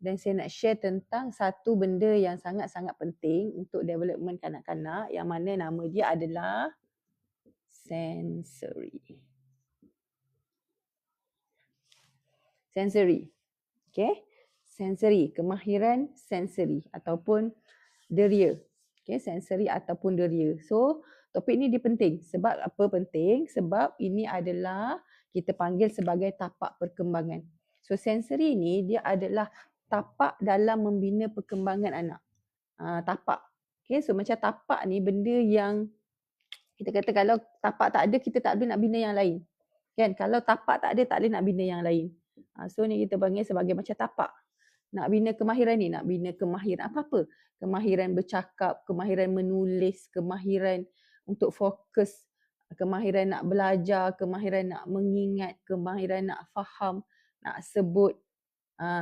dan saya nak share tentang satu benda yang sangat-sangat penting untuk development kanak-kanak yang mana nama dia adalah sensory. Sensory. Okay. Sensory, kemahiran sensory ataupun deria. Okay, sensory ataupun deria. So, topik ni dia penting. Sebab apa penting? Sebab ini adalah kita panggil sebagai tapak perkembangan. So, sensory ni dia adalah tapak dalam membina perkembangan anak. Tapak. Okay, so macam tapak ni benda yang kita kata kalau tapak tak ada, kita tak boleh nak bina yang lain. Kan? Kalau tapak tak ada, tak boleh nak bina yang lain. So ni kita panggil sebagai macam tapak. Nak bina kemahiran ni, nak bina kemahiran apa-apa. Kemahiran bercakap, kemahiran menulis, kemahiran untuk fokus, kemahiran nak belajar, kemahiran nak mengingat, kemahiran nak faham, nak sebut.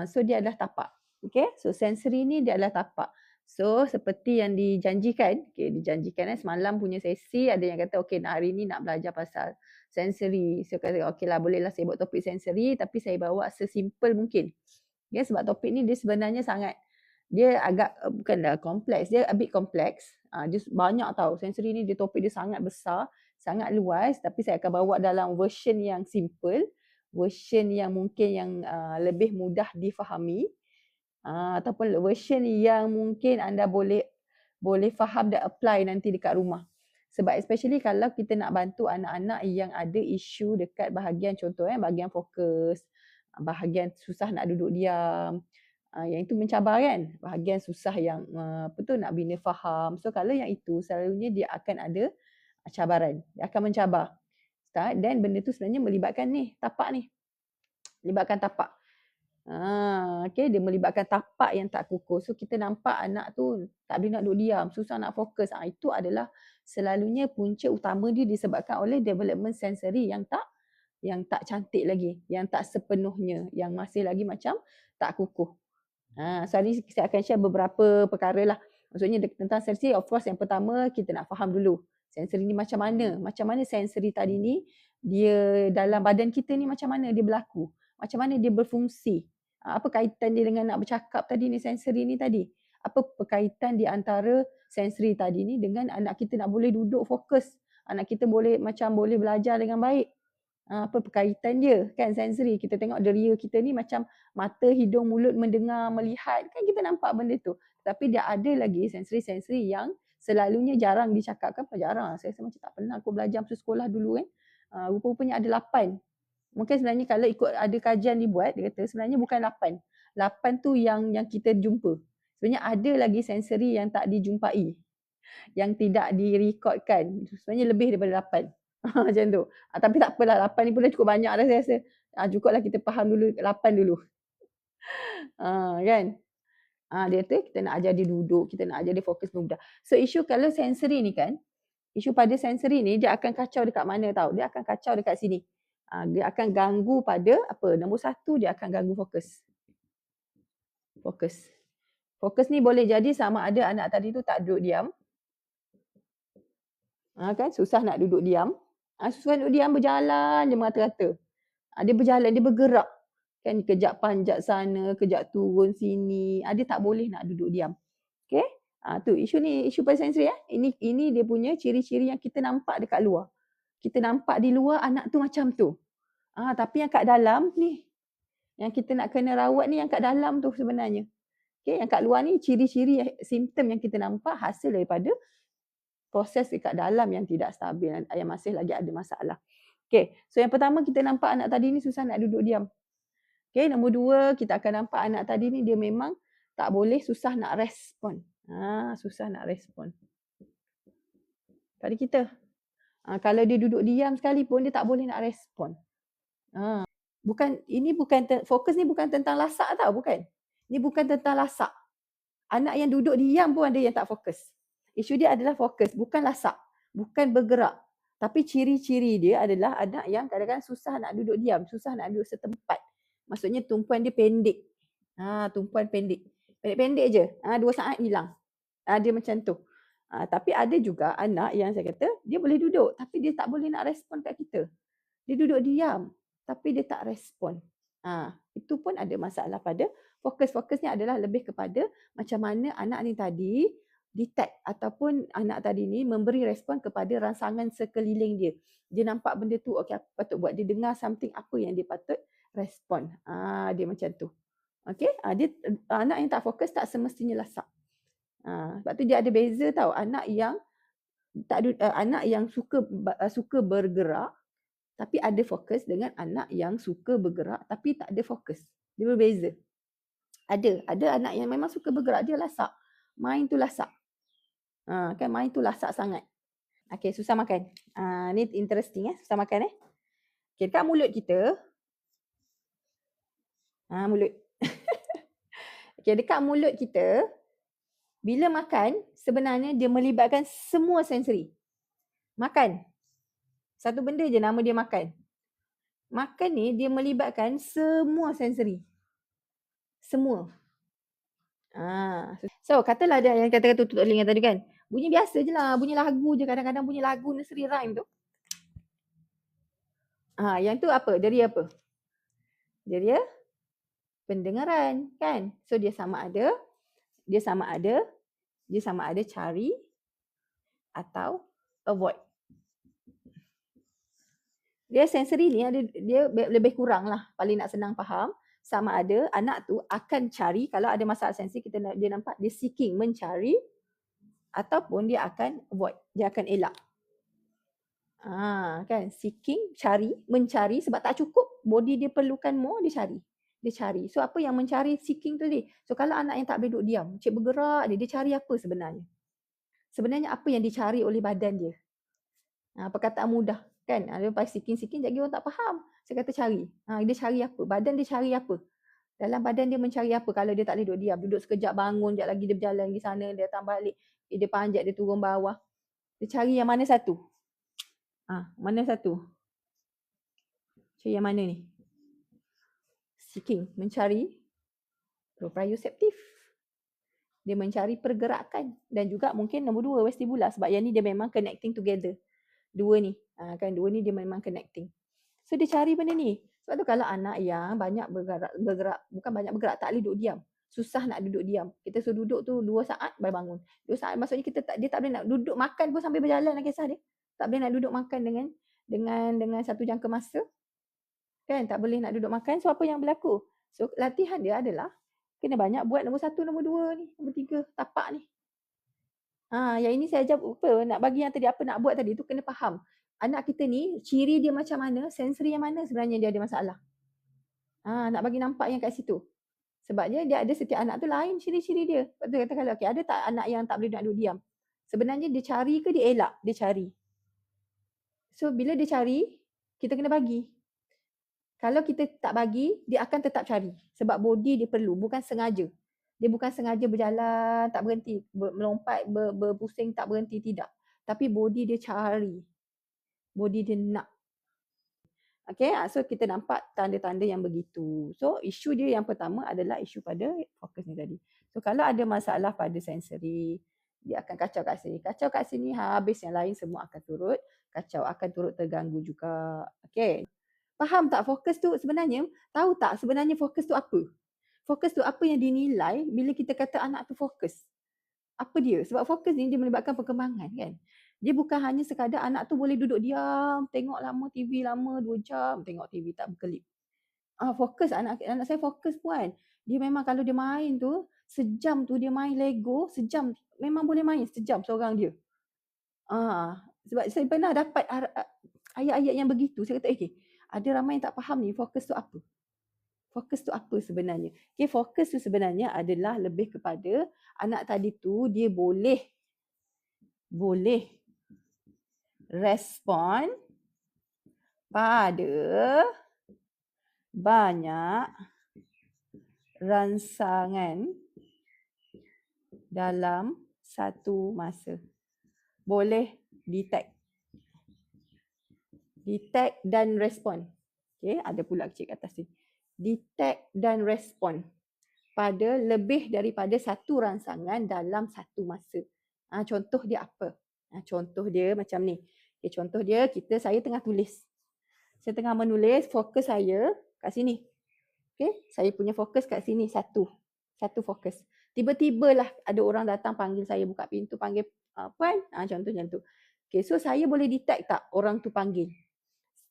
So dia adalah tapak. Okay, so sensory ni dia adalah tapak. So seperti yang dijanjikan, dijanjikan semalam punya sesi ada yang kata okey hari ni nak belajar pasal sensory. So kata okeylah bolehlah saya buat topik sensory tapi saya bawa sesimpel mungkin. Ya, sebab topik ni dia sebenarnya sangat dia agak bukanlah kompleks, dia a bit kompleks. Dia banyak tahu. Sensory ni dia topik dia sangat besar, sangat luas tapi saya akan bawa dalam version yang simple, version yang mungkin yang lebih mudah difahami. Ataupun version yang mungkin anda boleh faham dan apply nanti dekat rumah. Sebab especially kalau kita nak bantu anak-anak yang ada isu dekat bahagian contoh bahagian fokus, bahagian susah nak duduk diam, yang itu mencabar kan, bahagian susah yang nak bina faham. So kalau yang itu selalunya dia akan ada cabaran, dia akan mencabar. Dan benda tu sebenarnya melibatkan ni, tapak ni. Melibatkan tapak. Okay, dia melibatkan tapak yang tak kukuh. So kita nampak anak tu tak boleh nak duduk diam, susah nak fokus. Itu adalah selalunya punca utama dia disebabkan oleh development sensory yang tak cantik lagi, yang tak sepenuhnya, yang masih lagi macam tak kukuh. So hari ni saya akan share beberapa perkara lah. Maksudnya tentang sensory, of course yang pertama kita nak faham dulu. Sensory ni macam mana sensory tadi ni, dia dalam badan kita ni macam mana dia berlaku. Macam mana dia berfungsi. Apa kaitan dia dengan nak bercakap tadi ni, sensory ni tadi. Apa perkaitan di antara sensory tadi ni dengan anak kita nak boleh duduk fokus. Anak kita boleh belajar dengan baik. Apa perkaitan dia kan sensory. Kita tengok deria kita ni macam mata, hidung, mulut, mendengar, melihat. Kan kita nampak benda tu. Tapi dia ada lagi sensory-sensory yang selalunya jarang dicakapkan. Jarang. Saya rasa macam tak pernah aku belajar masa sekolah dulu kan. Rupa-rupanya ada 8. Mungkin sebenarnya kalau ikut ada kajian dibuat, dia kata sebenarnya bukan 8. 8 tu yang kita jumpa. Sebenarnya ada lagi sensory yang tak dijumpai. Yang tidak direkodkan. Sebenarnya lebih daripada 8. Macam tu. Tapi tak apalah, 8 ni pun dah cukup banyak dah saya rasa. Cukuplah kita faham dulu 8 dulu. Kan? Dia kata kita nak ajar dia duduk, kita nak ajar dia fokus mudah. So isu kalau sensory ni kan, isu pada sensory ni dia akan kacau dekat mana tahu? Dia akan kacau dekat sini. Dia akan ganggu pada apa? Nombor 1 dia akan ganggu fokus. Fokus ni boleh jadi sama ada anak tadi tu tak duduk diam. Kan susah nak duduk diam. Susah duduk diam, berjalan je merata-rata. Dia berjalan, dia bergerak. Kan kejap panjat sana, kejap turun sini. Dia tak boleh nak duduk diam. Okay? Tu isu ni, isu pada sensory. Ini dia punya ciri-ciri yang kita nampak dekat luar. Kita nampak di luar anak tu macam tu. Tapi yang kat dalam ni, yang kita nak kena rawat ni yang kat dalam tu sebenarnya. Okay, yang kat luar ni ciri-ciri simptom yang kita nampak hasil daripada proses dekat dalam yang tidak stabil, yang masih lagi ada masalah. Okay, so yang pertama kita nampak anak tadi ni susah nak duduk diam. Okay, nombor 2 kita akan nampak anak tadi ni dia memang tak boleh, susah nak respon. Susah nak respon. Pada kita. Kalau dia duduk diam sekalipun dia tak boleh nak respon. Fokus ni bukan tentang lasak tau, bukan. Ni bukan tentang lasak. Anak yang duduk diam pun ada yang tak fokus. Isu dia adalah fokus, bukan lasak, bukan bergerak. Tapi ciri-ciri dia adalah anak yang kadang-kadang susah nak duduk diam, susah nak duduk setempat. Maksudnya tumpuan dia pendek. Tumpuan pendek. Pendek-pendek je. 2 saat hilang. Dia macam tu. Tapi ada juga anak yang saya kata dia boleh duduk tapi dia tak boleh nak respon kat kita. Dia duduk diam tapi dia tak respon. Itu pun ada masalah pada Fokus ni adalah lebih kepada macam mana anak ni tadi detect ataupun anak tadi ni memberi respon kepada rangsangan sekeliling dia. Dia nampak benda tu, okey apa patut buat. Dia dengar something, apa yang dia patut respon. Dia macam tu. Okey, dia anak yang tak fokus tak semestinya lasak. Sebab tu dia ada beza tau. Anak yang anak yang suka bergerak tapi ada fokus dengan anak yang suka bergerak tapi tak ada fokus. Dia berbeza. Ada anak yang memang suka bergerak, dia lasak. Main tu lasak. Kan main tu lasak sangat. Okey, susah makan. Ni interesting susah makan Okey, dekat mulut kita. Mulut. Okey, dekat mulut kita, bila makan, sebenarnya dia melibatkan semua sensori. Makan. Satu benda je nama dia makan. Makan ni dia melibatkan semua sensori. Semua. So, katalah ada yang kata tutup telinga tadi kan. Bunyi biasa je lah. Bunyi lagu je. Kadang-kadang bunyi lagu nursery rhyme tu. Yang tu apa? Deria apa? Deria pendengaran kan. So, dia sama ada cari atau avoid. Dia sensori ni dia lebih kurang lah. Paling nak senang faham. Sama ada anak tu akan cari, kalau ada masalah sensori dia nampak dia seeking, mencari, ataupun dia akan avoid, dia akan elak. Kan, seeking, cari, mencari sebab tak cukup, body dia perlukan more, dia cari. So apa yang mencari seeking tu tadi? So kalau anak yang tak boleh duduk diam, cik bergerak dia cari apa sebenarnya? Sebenarnya apa yang dicari oleh badan dia? Perkataan mudah kan. Lepas seeking, sekejap lagi orang tak faham. Saya kata cari. Dia cari apa? Badan dia cari apa? Dalam badan dia mencari apa kalau dia tak boleh duduk diam? Duduk sekejap, bangun, sekejap lagi dia berjalan pergi sana, dia datang balik, dia panjat, dia turun bawah. Dia cari yang mana satu? Mana satu? Cari yang mana ni? Seeking, mencari proprioceptif. Dia mencari pergerakan dan juga mungkin nombor 2 vestibular sebab yang ni dia memang connecting together. Dua ni dia memang connecting. So dia cari benda ni. Sebab tu kalau anak yang banyak bergerak, bukan banyak bergerak, tak boleh duduk diam. Susah nak duduk diam. Kita suruh duduk tu 2 saat baru bangun. 2 saat maksudnya dia tak boleh nak duduk makan pun sambil berjalan lah kisah dia. Tak boleh nak duduk makan dengan satu jangka masa. Kan, tak boleh nak duduk makan. So apa yang berlaku? So latihan dia adalah kena banyak buat nombor 1, nombor 2 ni, nombor 3, tapak ni. Yang ini saya ajar nak bagi yang tadi apa nak buat tadi tu kena faham. Anak kita ni ciri dia macam mana, sensori yang mana sebenarnya dia ada masalah. Nak bagi nampak yang kat situ. Sebabnya dia ada setiap anak tu lain ciri-ciri dia. Sebab tu kata kalau ada tak anak yang tak boleh nak duduk diam? Sebenarnya dia cari ke dia elak? Dia cari. So bila dia cari, kita kena bagi. Kalau kita tak bagi, dia akan tetap cari. Sebab body dia perlu, bukan sengaja. Dia bukan sengaja berjalan, tak berhenti. Melompat, berpusing, tak berhenti, tidak. Tapi body dia cari. Body dia nak. Okay, so kita nampak tanda-tanda yang begitu. So isu dia yang pertama adalah isu pada fokus ni tadi. So kalau ada masalah pada sensori, dia akan kacau kat sini. Kacau kat sini, habis yang lain semua akan turut kacau, akan turut terganggu juga. Okay. Faham tak fokus tu sebenarnya? Tahu tak sebenarnya fokus tu apa? Fokus tu apa yang dinilai bila kita kata anak tu fokus? Apa dia? Sebab fokus ni dia melibatkan perkembangan kan. Dia bukan hanya sekadar anak tu boleh duduk diam, tengok lama TV lama 2 jam, tengok TV tak berkelip. Fokus anak saya fokus puan. Dia memang kalau dia main tu, sejam tu dia main Lego, sejam memang boleh main sejam seorang dia. Sebab saya pernah dapat ayat-ayat yang begitu. Saya kata ada ramai yang tak faham ni fokus tu apa. Fokus tu apa sebenarnya? Okay, fokus tu sebenarnya adalah lebih kepada anak tadi tu dia boleh respon pada banyak rangsangan dalam satu masa. Boleh detect dan respon. Okay, ada pula kecil kat atas ni. Detect dan respon pada lebih daripada satu rangsangan dalam satu masa. Contoh dia apa? Contoh dia macam ni. Okay, contoh dia saya tengah tulis. Saya tengah menulis, fokus saya kat sini. Okay, saya punya fokus kat sini satu fokus. Tiba-tibalah ada orang datang panggil saya, buka pintu panggil Puan, contoh macam tu. Okay, so saya boleh detect tak orang tu panggil?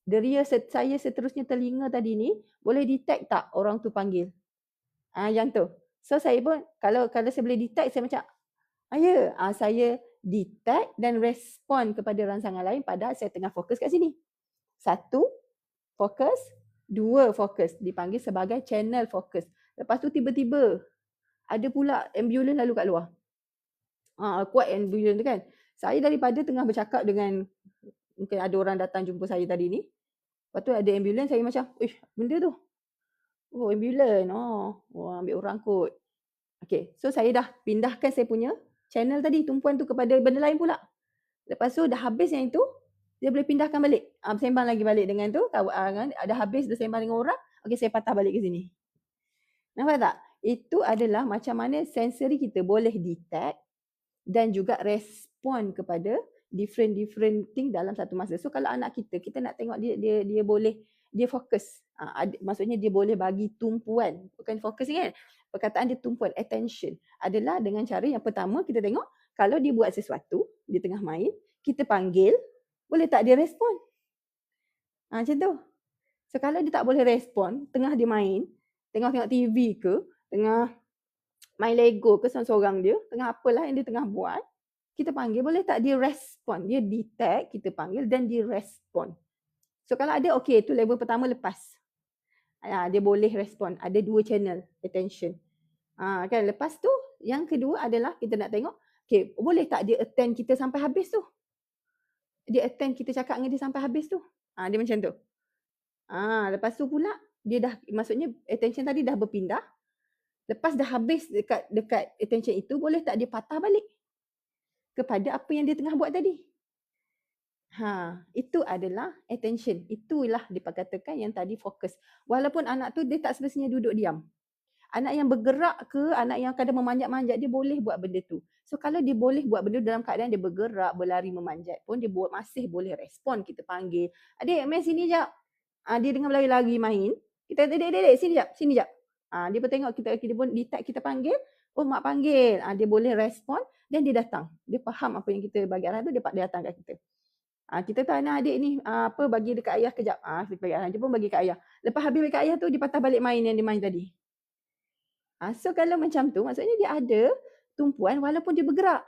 Deria saya seterusnya telinga tadi ni boleh detect tak orang tu panggil? Yang tu. So saya pun kalau saya boleh detect, saya macam ya, saya detect dan respon kepada rangsangan lain padahal saya tengah fokus kat sini. Satu, fokus. Dua, fokus. Dipanggil sebagai channel fokus. Lepas tu tiba-tiba ada pula ambulans lalu kat luar. Kuat ambulans tu kan. Saya daripada tengah bercakap dengan, mungkin ada orang datang jumpa saya tadi ni. Lepas tu ada ambulans, saya macam, benda tu. Oh, ambulans. Ambil orang kot. Okay, so saya dah pindahkan saya punya channel tadi, tumpuan tu kepada benda lain pula. Lepas tu dah habis yang itu, dia boleh pindahkan balik. Sembang lagi balik dengan tu, dah habis dah sembang dengan orang, okey saya patah balik ke sini. Nampak tak? Itu adalah macam mana sensori kita boleh detect dan juga respon kepada different thing dalam satu masa. So kalau anak kita nak tengok dia boleh, dia fokus. Maksudnya dia boleh bagi tumpuan, bukan fokus ni kan. Perkataan dia tumpuan, attention adalah dengan cara yang pertama kita tengok kalau dia buat sesuatu, dia tengah main, kita panggil, boleh tak dia respon? Macam tu. So kalau dia tak boleh respon, tengah dia main, tengah tengok TV ke, tengah main Lego ke seorang-seorang dia, tengah apalah yang dia tengah buat, kita panggil, boleh tak dia respon? Dia detect, kita panggil dan dia respon. So kalau ada, okey, itu level pertama lepas. Dia boleh respon. Ada dua channel attention. Kan lepas tu yang kedua adalah kita nak tengok, okey, boleh tak dia attend kita sampai habis tu? Dia attend kita cakap dengan dia sampai habis tu. Dia macam tu. Lepas tu pula dia dah, maksudnya attention tadi dah berpindah. Lepas dah habis dekat attention itu, boleh tak dia patah balik kepada apa yang dia tengah buat tadi? Itu adalah attention. Itulah dikatakan yang tadi fokus. Walaupun anak tu dia tak semestinya duduk diam. Anak yang bergerak ke, anak yang kadang memanjat-manjat, dia boleh buat benda tu. So kalau dia boleh buat benda dalam keadaan dia bergerak, berlari, memanjat pun, dia masih boleh respon. Kita panggil, adik main sini jap. Dia dengan berlari-lari main. Kita, adik, sini jap. Dia pun tengok kita pun detect, kita panggil. Oh, mak panggil. Dia boleh respon dan dia datang. Dia faham apa yang kita bagi arahan tu, dia datang kat kita. Kita tu anak adik ni bagi dekat ayah kejap. Kita bagi arahan, dia pun bagi kat ayah. Lepas habis bagi kat ayah tu, dia patah balik main yang dia main tadi. So kalau macam tu, maksudnya dia ada tumpuan walaupun dia bergerak.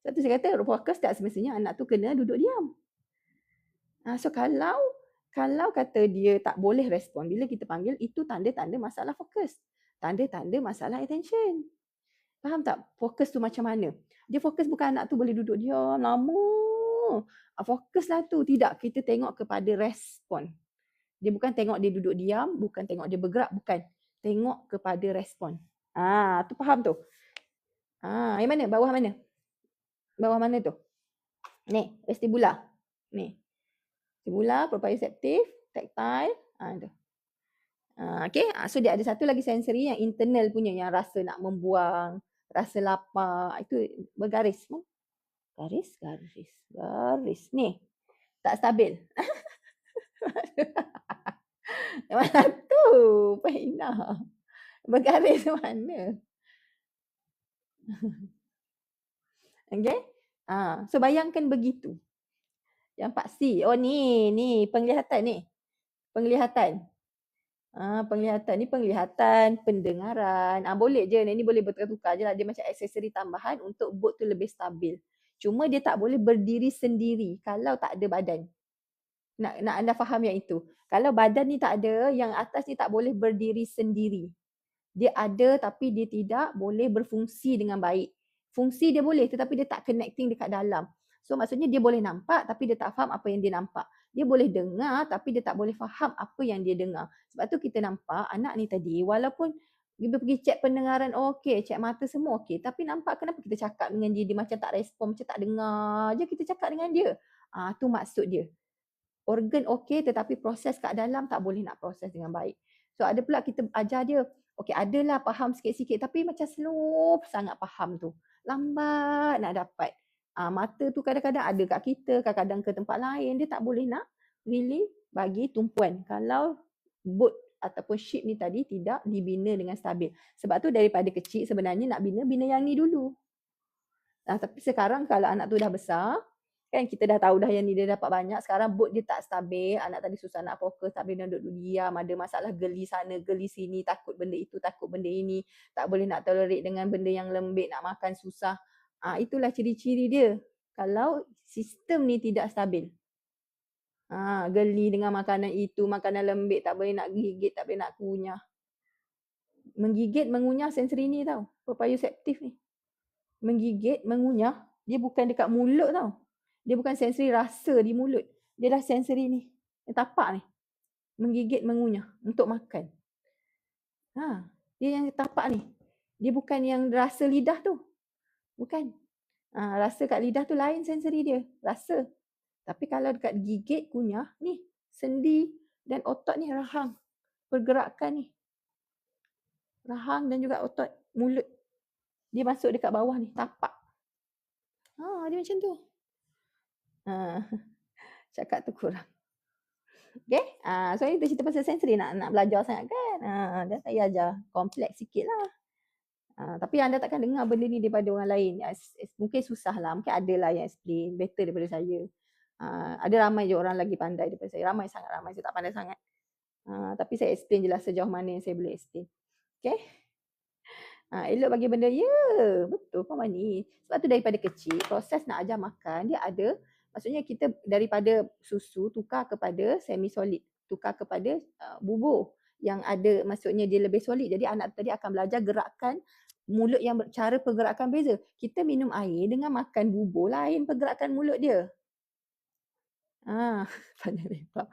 Sebab tu saya kata fokus tak semestinya anak tu kena duduk diam. So kalau kata dia tak boleh respon bila kita panggil, itu tanda-tanda masalah fokus. Tanda-tanda masalah attention. Faham tak? Fokus tu macam mana? Dia fokus bukan anak tu boleh duduk diam lama. Fokuslah tu. Tidak, kita tengok kepada respon. Dia bukan tengok dia duduk diam, bukan tengok dia bergerak, bukan. Tengok kepada respon. Tu faham tu? Yang mana? Bawah mana? Bawah mana tu? Ni, vestibular. Ni. Vestibular, proprioceptive, tactile. Tu. Okay, so dia ada satu lagi sensori yang internal punya, yang rasa nak membuang, rasa lapar. Itu bergaris. Garis. Ni. Tak stabil. Mana tu? Pahina. Bergaris mana? Okay. So bayangkan begitu. Yang Pak C. Oh ni penglihatan ni. Penglihatan. Penglihatan ni penglihatan, pendengaran. Boleh je, ni boleh bertukar-tukar je lah. Dia macam aksesori tambahan untuk boat tu lebih stabil. Cuma dia tak boleh berdiri sendiri kalau tak ada badan. Nak anda faham yang itu. Kalau badan ni tak ada, yang atas ni tak boleh berdiri sendiri. Dia ada tapi dia tidak boleh berfungsi dengan baik. Fungsi dia boleh tetapi dia tak connecting dekat dalam. So maksudnya dia boleh nampak tapi dia tak faham apa yang dia nampak. Dia boleh dengar tapi dia tak boleh faham apa yang dia dengar. Sebab tu kita nampak anak ni tadi walaupun dia pergi cek pendengaran okey, cek mata semua okey, tapi nampak kenapa kita cakap dengan dia, dia macam tak respon, macam tak dengar je kita cakap dengan dia. Tu maksud dia. Organ okey tetapi proses kat dalam tak boleh nak proses dengan baik. So ada pula kita ajar dia, okey adalah faham sikit-sikit tapi macam slow sangat faham tu. Lambat nak dapat. Mata tu kadang-kadang ada kat kita, kadang-kadang ke tempat lain, dia tak boleh nak really bagi tumpuan. Kalau boat ataupun shape ni tadi tidak dibina dengan stabil. Sebab tu daripada kecil sebenarnya nak bina yang ni dulu. Tapi sekarang kalau anak tu dah besar, kan kita dah tahu dah yang ni dia dapat banyak, sekarang boat dia tak stabil, anak tadi susah nak fokus, tak boleh duduk diam, ada masalah geli sana, geli sini, takut benda itu, takut benda ini, tak boleh nak tolerate dengan benda yang lembik, nak makan susah. Itulah ciri-ciri dia kalau sistem ni tidak stabil. Geli dengan makanan itu, makanan lembik, tak boleh nak gigit, tak boleh nak kunyah. Menggigit, mengunyah sensori ni tau, proprioceptif ni. Menggigit, mengunyah, dia bukan dekat mulut tau. Dia bukan sensori rasa di mulut. Dia dah sensori ni, yang tapak ni. Menggigit, mengunyah untuk makan. Dia yang tapak ni. Dia bukan yang rasa lidah tu. Bukan. Rasa kat lidah tu lain sensori dia. Rasa. Tapi kalau dekat gigit, kunyah, ni sendi dan otot ni rahang. Pergerakan ni. Rahang dan juga otot mulut. Dia masuk dekat bawah ni, tapak. Dia macam tu. Cakap tu kurang. Okay? So itu cerita pasal sensori nak belajar sangat kan. Dan saya ajar kompleks sikit lah. Tapi anda takkan dengar benda ni daripada orang lain. Mungkin susah lah. Mungkin ada lah yang explain better daripada saya. Ada ramai je orang lagi pandai daripada saya. Ramai, sangat ramai. Saya tak pandai sangat. Tapi saya explain je lah sejauh mana yang saya boleh explain. Okay? Elok bagi benda, betul Puan Mani. Sebab tu daripada kecil, proses nak ajar makan, dia ada, maksudnya kita daripada susu tukar kepada semi solid, tukar kepada bubur yang ada, maksudnya dia lebih solid. Jadi anak tadi akan belajar gerakan mulut yang cara pergerakan beza. Kita minum air dengan makan bubur lain pergerakan mulut dia. Panjang lebar.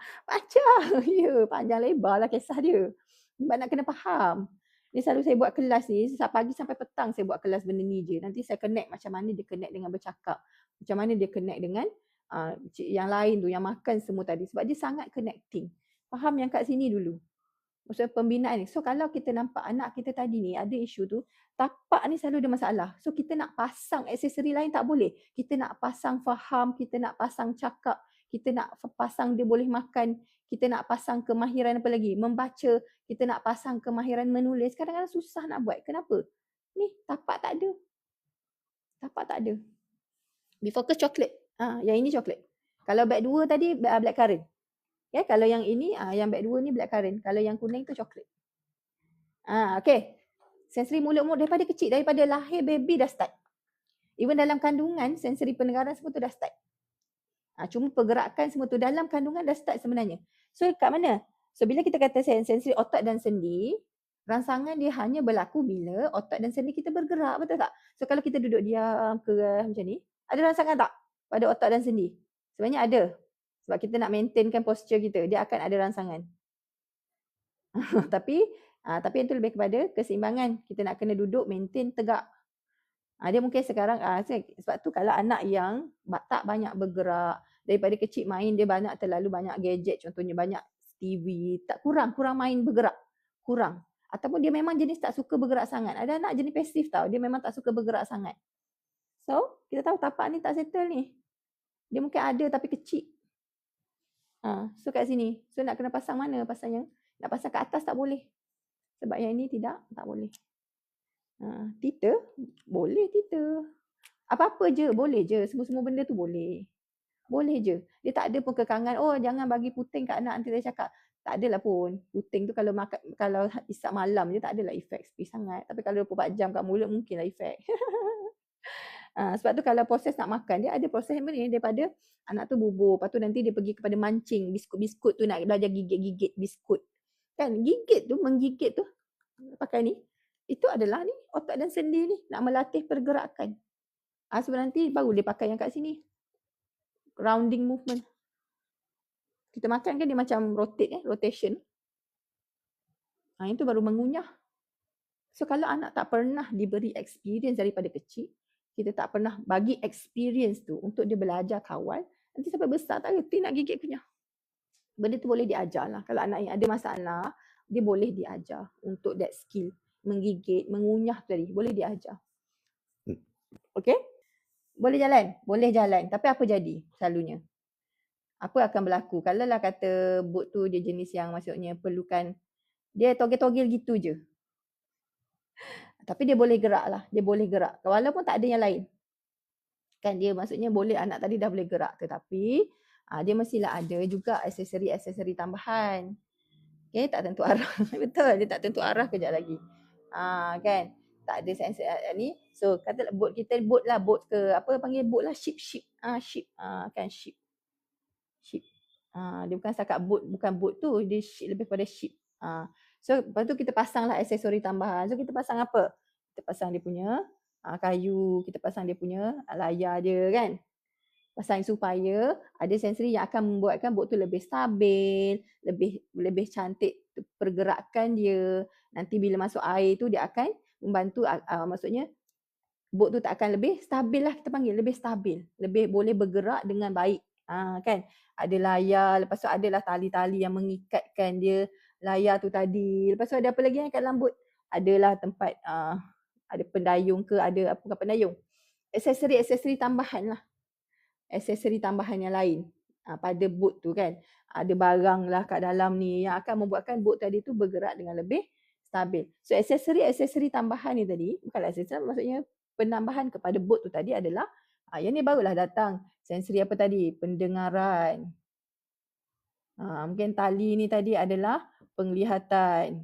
Panjang lebar lah kisah dia. Sebab nak kena faham. Ni selalu saya buat kelas ni, pagi sampai petang saya buat kelas benda ni je. Nanti saya connect macam mana dia connect dengan bercakap. Macam mana dia connect dengan yang lain tu, yang makan semua tadi. Sebab dia sangat connecting. Faham yang kat sini dulu. Maksudnya pembinaan ni. So kalau kita nampak anak kita tadi ni ada isu tu, tapak ni selalu ada masalah. So kita nak pasang aksesori lain tak boleh. Kita nak pasang faham, kita nak pasang cakap, kita nak pasang dia boleh makan, kita nak pasang kemahiran apa lagi, membaca, kita nak pasang kemahiran menulis. Kadang-kadang susah nak buat. Kenapa? Ni tapak tak ada. Tapak tak ada. Bifocus coklat. Yang ini coklat. Kalau beg 2 tadi blackcurrant. Ya, kalau yang ini, yang beg 2 ni blackcurrant. Kalau yang kuning tu coklat. Okay. Sensori mulut daripada kecil, daripada lahir baby dah start. Even dalam kandungan, sensori pendengaran semua tu dah start. Cuma pergerakan semua tu dalam kandungan dah start sebenarnya. So kat mana? So bila kita kata sensori otot dan sendi, rangsangan dia hanya berlaku bila otot dan sendi kita bergerak, betul tak? So kalau kita duduk diam ke macam ni, ada rangsangan tak pada otot dan sendi? Sebenarnya ada. Sebab kita nak maintainkan posture kita, dia akan ada rangsangan. Tapi itu lebih kepada keseimbangan. Kita nak kena duduk, maintain, tegak. Dia mungkin sekarang, sebab tu kalau anak yang tak banyak bergerak, daripada kecil main dia terlalu banyak gadget, contohnya banyak TV, kurang main bergerak, kurang. Ataupun dia memang jenis tak suka bergerak sangat. Ada anak jenis pasif tau, dia memang tak suka bergerak sangat. So, kita tahu tapak ni tak settle ni. Dia mungkin ada tapi kecil. So kat sini, so nak kena pasang mana pasangnya? Nak pasang kat atas tak boleh. Sebab yang ini tak boleh. Tita, boleh tita. Apa-apa je, boleh je. Semua-semua benda tu boleh. Boleh je. Dia tak ada pun kekangan, jangan bagi puting kat anak, nanti saya cakap. Tak adalah pun. Puting tu kalau isap malam je tak adalah efek sepi sangat. Tapi kalau 24 jam kat mulut mungkinlah efek. Sebab tu kalau proses nak makan, dia ada proses yang ni daripada anak tu bubur. Lepas tu nanti dia pergi kepada mancing biskut-biskut tu, nak belajar gigit-gigit biskut. Kan gigit tu, menggigit tu pakai ni. Itu adalah ni otot dan sendi ni nak melatih pergerakan. Sebab nanti baru dia pakai yang kat sini. Rounding movement. Kita makan kan dia macam rotation. Itu baru mengunyah. So kalau anak tak pernah diberi experience daripada kecil, kita tak pernah bagi experience tu untuk dia belajar kawal, nanti sampai besar tak reti nak gigit kunyah. Benda tu boleh diajar lah. Kalau anak yang ada masalah, dia boleh diajar untuk that skill. Menggigit, mengunyah tadi, boleh diajar. Okay? Boleh jalan? Boleh jalan. Tapi apa jadi selalunya? Apa akan berlaku? Kalau lah kata boat tu dia jenis yang maksudnya perlukan Dia togel-togel gitu je. Tapi dia boleh gerak lah. Dia boleh gerak. Walaupun tak ada yang lain. Kan dia maksudnya boleh anak tadi dah boleh gerak. Tetapi dia mestilah ada juga aksesori-aksesori tambahan. Okay, tak tentu arah. Betul, dia tak tentu arah kejap lagi. Kan? Tak ada sensor ni. So kata boat kita boat lah, boat ke apa panggil boat lah, ship. Ship. Kan ship. Ship. Dia bukan setakat boat, bukan boat tu, dia ship, lebih pada ship. So lepas tu kita pasang lah aksesori tambahan. So kita pasang apa? Kita pasang dia punya kayu, kita pasang dia punya layar dia kan. Pasang supaya ada sensori yang akan membuatkan boat tu lebih stabil, lebih cantik pergerakan dia. Nanti bila masuk air tu dia akan membantu, maksudnya boat tu tak akan lebih stabil lah, kita panggil lebih stabil, lebih boleh bergerak dengan baik. Kan? Ada layar, lepas tu adalah tali-tali yang mengikatkan dia, layar tu tadi. Lepas tu ada apa lagi yang kat dalam boat? Adalah tempat ada pendayung ke, ada apa, bukan pendayung. Aksesori-aksesori tambahan lah. Aksesori tambahan yang lain pada boat tu kan. Ada barang lah kat dalam ni yang akan membuatkan boat tadi tu bergerak dengan lebih stabil. So aksesori tambahan ni tadi, bukanlah aksesori, maksudnya penambahan kepada boat tu tadi adalah yang ni barulah datang. Sensori apa tadi? Pendengaran. Mungkin tali ni tadi adalah penglihatan.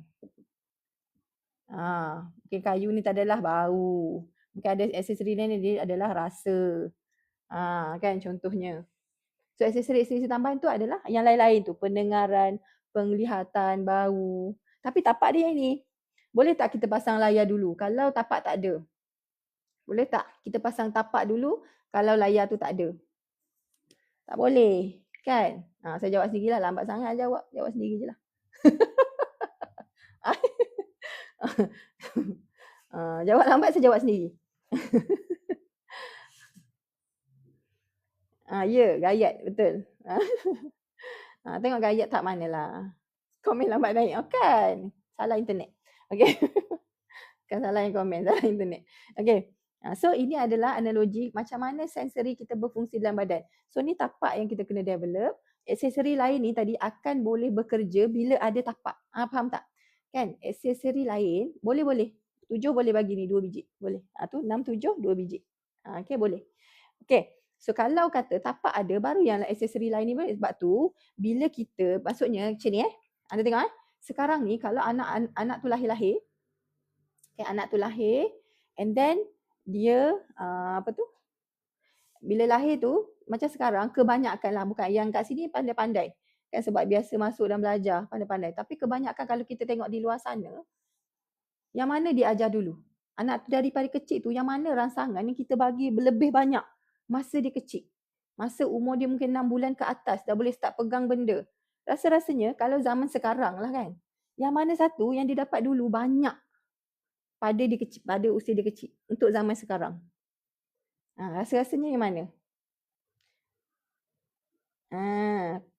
Mungkin kayu ni tadi adalah bau. Mungkin ada aksesori lain ni dia adalah rasa. Kan contohnya. So aksesori tambahan tu adalah yang lain-lain tu. Pendengaran, penglihatan, bau. Tapi tapak dia yang ni. Boleh tak kita pasang layar dulu kalau tapak tak ada? Boleh tak kita pasang tapak dulu kalau layar tu tak ada? Tak boleh. Kan? Saya jawab sendiri lah. Lambat sangat jawab. Jawab sendiri je lah. Jawab lambat, saya jawab sendiri. Ya, gayat. Betul. Tengok gayat tak manalah. Komen lambat naik. Kan? Salah internet. Okay. Kan salah yang komen, salah internet. Okay. So ini adalah analogi macam mana sensori kita berfungsi dalam badan. So ni tapak yang kita kena develop. Aksesori lain ni tadi akan boleh bekerja bila ada tapak. Faham tak? Kan? Aksesori lain boleh. 7 boleh bagi ni 2 biji. Boleh. Tu 6, 7, 2 biji. Okay, boleh. Okay. So kalau kata tapak ada, baru yang aksesori lain ni boleh. Sebab tu bila kita, maksudnya macam ni anda tengok sekarang ni kalau anak tu lahir-lahir, okay, anak tu lahir and then dia bila lahir tu macam sekarang kebanyakan lah, bukan yang kat sini pandai-pandai kan sebab biasa masuk dan belajar pandai-pandai, tapi kebanyakan kalau kita tengok di luar sana, yang mana dia ajar dulu anak tu daripada kecil tu, yang mana rangsangan yang kita bagi lebih banyak masa dia kecil, masa umur dia mungkin 6 bulan ke atas dah boleh start pegang benda. Rasa-rasanya kalau zaman sekarang lah kan, yang mana satu yang dia dapat dulu banyak pada usia dia kecil untuk zaman sekarang. Rasa-rasanya yang mana?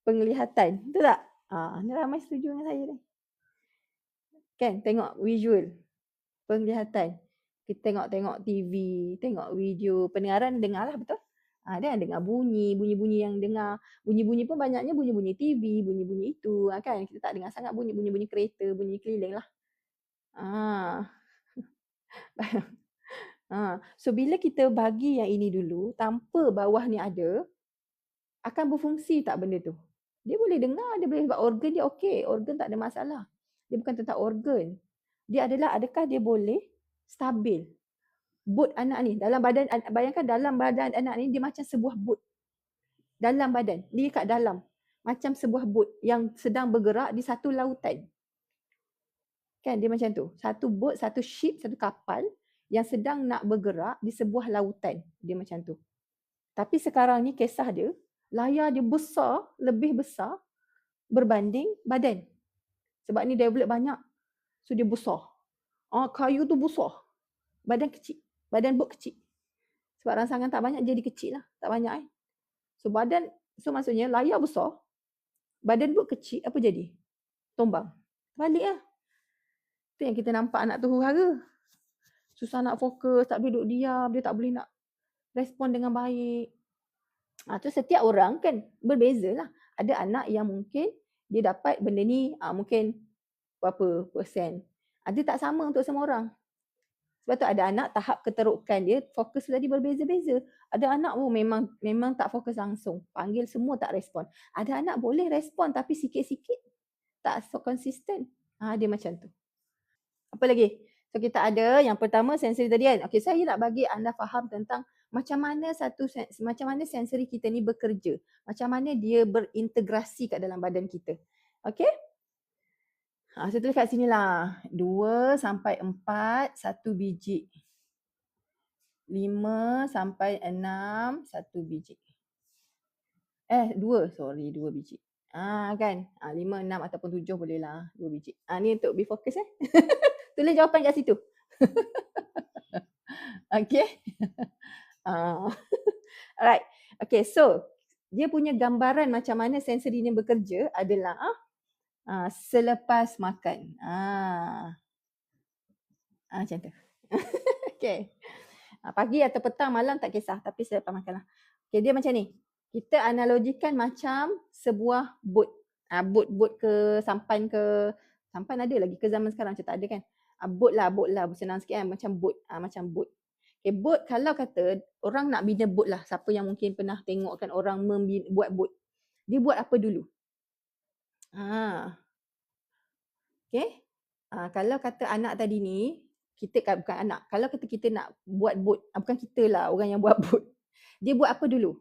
Penglihatan. Betul tak? Ni ramai setuju dengan saya ni. Kan? Tengok visual. Penglihatan. Kita tengok TV, tengok video. Pendengaran dengar lah, betul? Dia dengar bunyi-bunyi yang dengar. Bunyi-bunyi pun banyaknya bunyi-bunyi TV, bunyi-bunyi itu. Kan? Kita tak dengar sangat bunyi-bunyi kereta, bunyi keliling lah. So bila kita bagi yang ini dulu tanpa bawah ni ada, akan berfungsi tak benda tu? Dia boleh dengar, dia boleh sebab organ dia okey, organ tak ada masalah. Dia bukan tentang organ. Dia adalah adakah dia boleh stabil. Boat anak ni dalam badan, bayangkan dalam badan anak ni dia macam sebuah boat. Dalam badan, dia kat dalam macam sebuah boat yang sedang bergerak di satu lautan. Kan dia macam tu. Satu boat, satu ship, satu kapal yang sedang nak bergerak di sebuah lautan. Dia macam tu. Tapi sekarang ni kisah dia, layar dia besar, lebih besar berbanding badan. Sebab ni develop banyak. So dia besar. Kayu tu besar. Badan kecil. Badan boat kecil. Sebab rangsangan tak banyak, jadi kecil lah. Tak banyak So maksudnya layar besar, badan boat kecil, apa jadi? Tombang. Balik lah. Itu yang kita nampak anak tu huru-hara. Susah nak fokus, tak boleh duduk diam, dia tak boleh nak respon dengan baik. Tu setiap orang kan berbeza lah. Ada anak yang mungkin dia dapat benda ni mungkin berapa persen. Ada tak sama untuk semua orang. Sebab tu ada anak tahap keterukan dia fokus tadi berbeza-beza. Ada anak memang tak fokus langsung. Panggil semua tak respon. Ada anak boleh respon tapi sikit-sikit tak so konsisten. Dia macam tu. Apa lagi? So kita ada yang pertama sensori tadi kan. Okey, saya nak bagi anda faham tentang macam mana sensori kita ni bekerja. Macam mana dia berintegrasi kat dalam badan kita. Okey? Saya tulis kat sini lah. 2 sampai 4, 1 biji. 5 sampai 6, 1 biji. 2 biji. Kan? 5, 6 ataupun 7 boleh lah. 2 biji. Ni untuk be focus Tulis jawapan kat situ. Okay. Alright. Okay, so dia punya gambaran macam mana sensori ni bekerja adalah selepas makan. Macam tu. Okay. Pagi atau petang, malam tak kisah. Tapi selepas makan lah. Okay, dia macam ni. Kita analogikan macam sebuah boat. Boat ke sampan ke. Sampan ada lagi ke zaman sekarang macam tak ada kan. Boat lah. Senang sikit kan. Macam boat. Macam boat. Okay, boat kalau kata orang nak bina boat lah. Siapa yang mungkin pernah tengok kan orang buat boat. Dia buat apa dulu? Okay. Kalau kata anak tadi ni, kita bukan anak. Kalau kata kita nak buat boat, bukan kita lah orang yang buat boat. Dia buat apa dulu?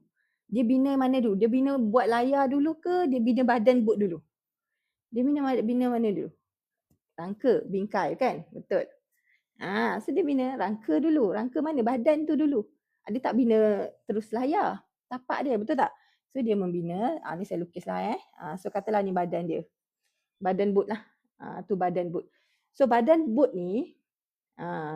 Dia bina mana dulu? Dia bina buat layar dulu ke? Dia bina badan boat dulu? Dia bina mana dulu? Rangka, bingkai kan? Betul. So dia bina rangka dulu. Rangka mana? Badan tu dulu. Dia tak bina terus layar. Tapak dia, betul tak? So dia membina, ni saya lukis lah So katalah ni badan dia. Badan boat lah. Tu badan boat. So badan boat ni,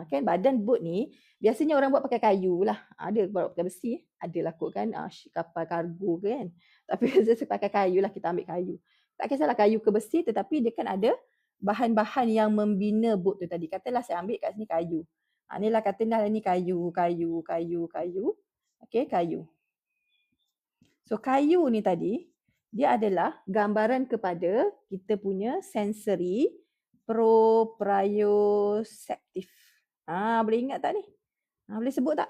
kan badan boat ni, biasanya orang buat pakai kayu lah. Ada buat pakai besi. Ada lah kot kan, kapal kargo kan. Tapi biasanya pakai kayu lah, kita ambil kayu. Tak kisahlah kayu ke besi, tetapi dia kan ada bahan-bahan yang membina boat tu tadi. Katalah saya ambil kat sini kayu. Ni lah katalah ni kayu. Okay, kayu. So kayu ni tadi, dia adalah gambaran kepada kita punya sensori proprioceptif. Boleh ingat tak ni? Boleh sebut tak?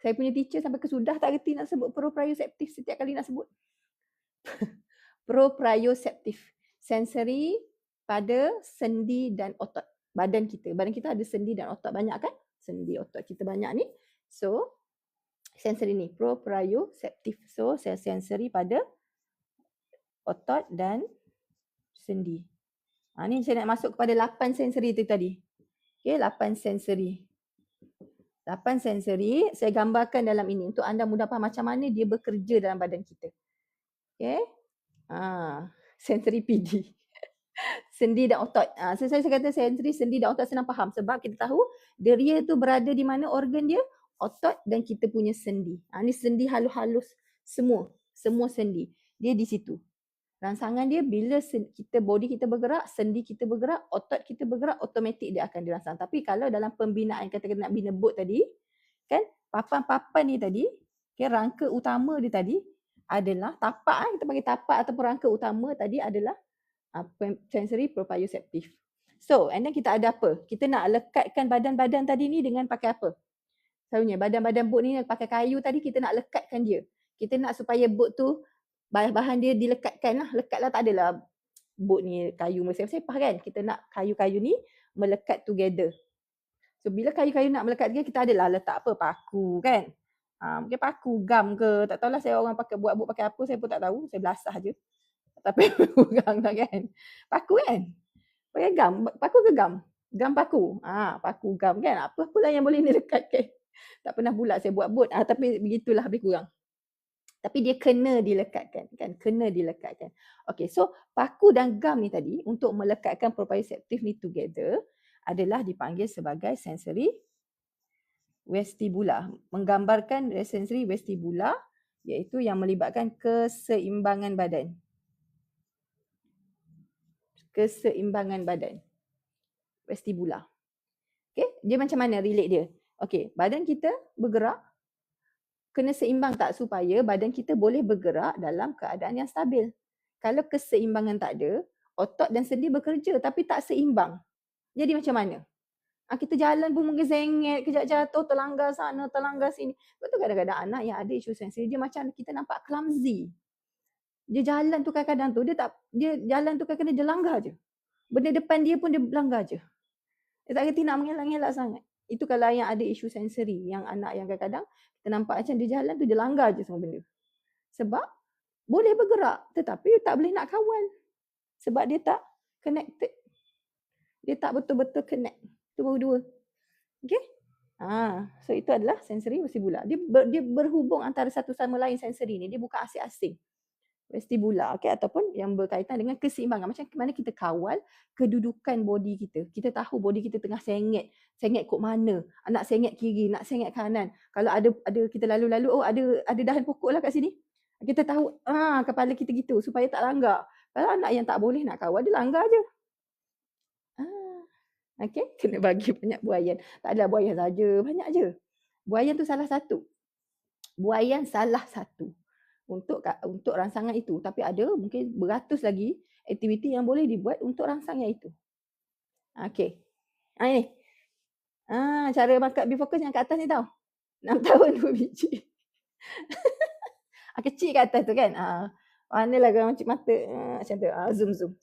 Saya punya teacher sampai ke sudah tak reti nak sebut proprioceptif setiap kali nak sebut. Proprioceptif. Sensori pada sendi dan otot badan kita. Badan kita ada sendi dan otot banyak kan? Sendi otot kita banyak ni. So sensori ni proprioceptif. So sensori pada otot dan sendi. Ni saya nak masuk kepada 8 sensori tu tadi. Okay, 8 sensori. 8 sensori saya gambarkan dalam ini untuk anda mudah faham macam mana dia bekerja dalam badan kita. Okay. Sensori PD. Sendi dan otot. Saya kata sensori sendi dan otot senang faham sebab kita tahu deria tu berada di mana organ dia? Otot dan kita punya sendi. Ni sendi halus-halus semua. Semua sendi. Dia di situ. Rangsangan dia bila kita body kita bergerak, sendi kita bergerak, otot kita bergerak, automatik dia akan dirangsang. Tapi kalau dalam pembinaan kata kita nak bina boat tadi, kan papan-papan ni tadi, okay, rangka utama dia tadi adalah tapak, kita panggil tapak ataupun rangka utama tadi adalah sensory proprioceptive. So, and then kita ada apa? Kita nak lekatkan badan-badan tadi ni dengan pakai apa? Selalunya badan-badan boat ni pakai kayu tadi, kita nak lekatkan dia. Kita nak supaya boat tu bahan dia dilekatkan lah. Lekat lah, tak adalah boat ni kayu mesepah kan. Kita nak kayu-kayu ni melekat together. So bila kayu-kayu nak melekat together, kita adalah letak apa? Paku kan. Mungkin paku, gam ke. Tak tahulah saya orang pakai buat boat pakai apa, saya pun tak tahu. Saya belasah je. Tapi gam lah kan. Paku kan. Pakai gam. Paku ke gam? Gam paku. Paku gam kan. Apa-apalah yang boleh dilekatkan. Tak pernah pula saya buat boat. Tapi begitulah lebih kurang. Tapi dia kena dilekatkan kan, kena dilekatkan. Okay, so paku dan gam ni tadi untuk melekatkan proprioceptive ni together adalah dipanggil sebagai sensory vestibular. Menggambarkan sensory vestibular iaitu yang melibatkan keseimbangan badan. Keseimbangan badan. Vestibular. Okay, dia macam mana relate dia? Okay, badan kita bergerak, kena seimbang tak supaya badan kita boleh bergerak dalam keadaan yang stabil. Kalau keseimbangan tak ada, otot dan sendi bekerja tapi tak seimbang. Jadi macam mana? Kita jalan pun mungkin sengit, kejap jatuh, terlanggar sana, terlanggar sini. Betul kadang-kadang anak yang ada isu sensori, dia macam kita nampak clumsy. Dia jalan tu kadang-kadang tu, dia jalan tu kadang-kadang dia langgar je. Benda depan dia pun dia langgar je. Dia tak kerti nak mengelak-ngelak sangat. Itu kalau yang ada isu sensori, yang anak yang kadang-kadang kita nampak macam dia jalan tu dia langgar je semua benda. Sebab boleh bergerak tetapi tak boleh nak kawal. Sebab dia tak connected. Dia tak betul-betul connect. Itu baru dua. Okay? So itu adalah sensori vestibular. Dia berhubung antara satu sama lain sensori ni. Dia bukan asing-asing. Vestibular, okay, ataupun yang berkaitan dengan keseimbangan. Macam mana kita kawal kedudukan body kita. Kita tahu body kita tengah sengit. Sengit kok mana. Nak sengit kiri, nak sengit kanan. Kalau ada kita lalu-lalu, oh ada dahan pokok lah kat sini. Kita tahu, kepala kita gitu supaya tak langgar. Kalau anak yang tak boleh nak kawal, dia langgar je. Okay, kena bagi banyak buayan. Tak adalah buayan saja, banyak je. Buayan tu salah satu. Buayan salah satu untuk rangsangan itu. Tapi ada mungkin beratus lagi aktiviti yang boleh dibuat untuk rangsangan itu. Okay. Ini. Cara markup bifokus yang kat atas ni tau. 6 tahun 2 biji. Kecil kat atas tu kan. Manalah kalau macam mata. Macam tu. Zoom.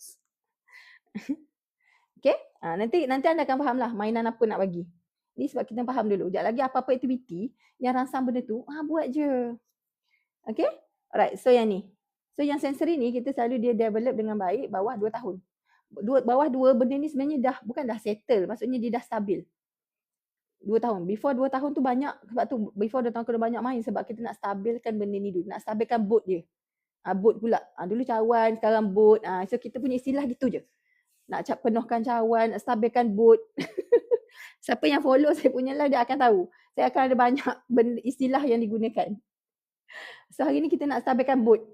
Okay. Nanti anda akan faham lah mainan apa nak bagi. Ni sebab kita faham dulu. Sekejap lagi apa-apa aktiviti yang rangsang benda tu, buat je. Okay. Alright. So yang ni. So yang sensori ni kita selalu dia develop dengan baik bawah 2 tahun. Bawah 2 benda ni sebenarnya bukan dah settle. Maksudnya dia dah stabil. 2 tahun. Before 2 tahun tu banyak. Sebab tu before 2 tahun kena banyak main. Sebab kita nak stabilkan benda ni dulu. Nak stabilkan boat dia. Boat pula. Dulu cawan, sekarang boat. So kita punya istilah gitu je. Nak penuhkan cawan, nak stabilkan boat. Siapa yang follow saya punya lah dia akan tahu. Saya akan ada banyak istilah yang digunakan. So hari ni kita nak stabilkan boat.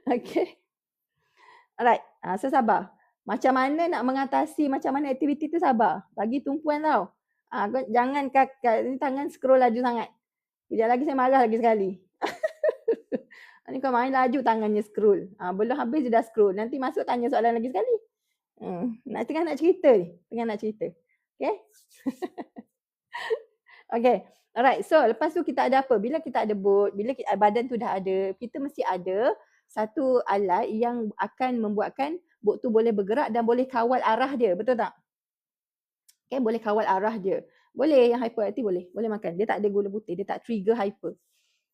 Okay. Alright. So sabar. Macam mana nak mengatasi macam mana aktiviti tu sabar. Bagi tumpuan tau. Jangan ni tangan scroll laju sangat. Kejap lagi saya marah lagi sekali. Ni kau main laju tangannya scroll. Belum habis dia dah scroll. Nanti masuk tanya soalan lagi sekali. Tengah nak cerita ni. Okay. Okay. Alright. So lepas tu kita ada apa? Bila kita ada boat, bila badan tu dah ada, kita mesti ada satu alat yang akan membuatkan boat tu boleh bergerak dan boleh kawal arah dia. Betul tak? Okay. Boleh kawal arah dia. Boleh yang hyperaktif boleh. Boleh makan. Dia tak ada gula putih. Dia tak trigger hyper.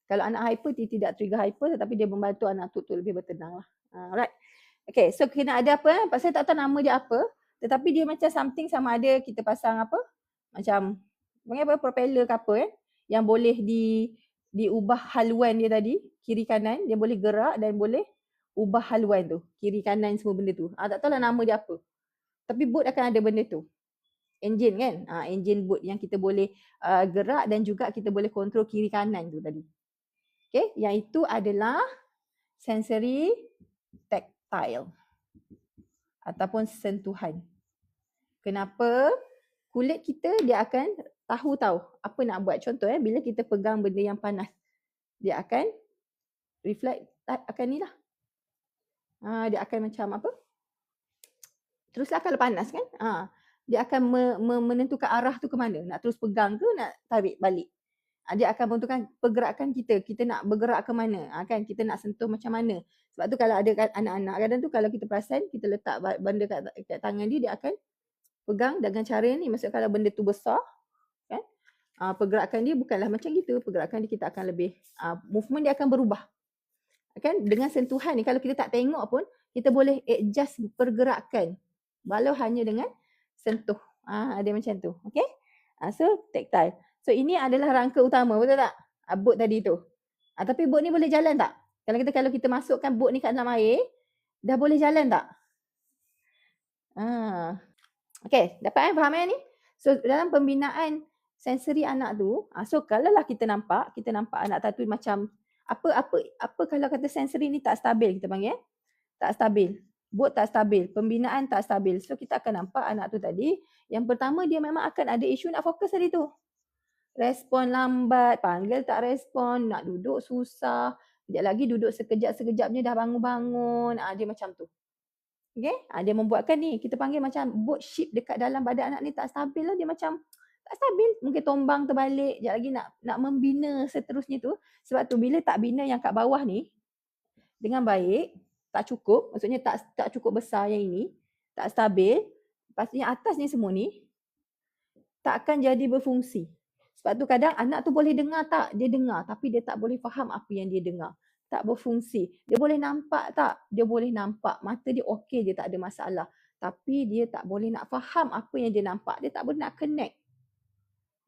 Kalau anak hyper, dia tidak trigger hyper tetapi dia membantu anak tu lebih bertenang lah. Alright. Okay, so kena ada apa? Saya tak tahu nama dia apa. Tetapi dia macam something sama ada kita pasang apa? Macam, propeller ke apa yang boleh diubah haluan dia tadi, kiri kanan. Dia boleh gerak dan boleh ubah haluan tu. Kiri kanan semua benda tu. Tak tahu lah nama dia apa. Tapi boat akan ada benda tu. Engine kan? Engine boat yang kita boleh gerak dan juga kita boleh kontrol kiri kanan tu tadi. Okay, yang itu adalah sensory tactile ataupun sentuhan. Kenapa? Kulit kita dia akan tahu apa nak buat. Contoh bila kita pegang benda yang panas, dia akan reflect akan ni lah. Dia akan macam apa? Teruslah kalau panas kan? Dia akan menentukan arah tu ke mana. Nak terus pegang ke nak tarik balik. Dia akan menentukan pergerakan kita. Kita nak bergerak ke mana. Kan? Kita nak sentuh macam mana. Sebab tu kalau ada anak-anak, kadang tu kalau kita perasan, kita letak benda kat tangan dia akan pegang dengan cara ni. Maksudnya kalau benda tu besar, kan? Pergerakan dia bukanlah macam gitu. Pergerakan dia kita akan lebih, movement dia akan berubah. Kan? Dengan sentuhan ni, kalau kita tak tengok pun, kita boleh adjust pergerakan. Walau hanya dengan sentuh. Dia macam tu. Okay? So, tactile. So ini adalah rangka utama, betul tak? Boat tadi tu. Tapi boat ni boleh jalan tak? Kalau kita masukkan boat ni kat dalam air, dah boleh jalan tak? Okay, dapat faham ni? So dalam pembinaan sensori anak tu, so kalau lah kita nampak anak tu macam apa kalau kata sensori ni tak stabil, kita panggil tak stabil. Boat tak stabil, pembinaan tak stabil. So kita akan nampak anak tu tadi, yang pertama dia memang akan ada isu nak fokus tadi tu. Respon lambat, panggil tak respon, nak duduk susah. Sekejap lagi duduk sekejap-sekejapnya dah bangun-bangun. Dia macam tu. Okay? Dia membuatkan ni, kita panggil macam boat ship dekat dalam badan anak ni tak stabil lah. Dia macam tak stabil. Mungkin tombang terbalik. Sekejap lagi nak membina seterusnya tu. Sebab tu bila tak bina yang kat bawah ni dengan baik, tak cukup. Maksudnya tak cukup besar yang ini. Tak stabil. Lepas tu yang atas ni semua ni tak akan jadi berfungsi. Sebab tu kadang anak tu boleh dengar tak? Dia dengar tapi dia tak boleh faham apa yang dia dengar. Tak berfungsi. Dia boleh nampak tak? Dia boleh nampak. Mata dia okey je, tak ada masalah. Tapi dia tak boleh nak faham apa yang dia nampak. Dia tak boleh nak connect.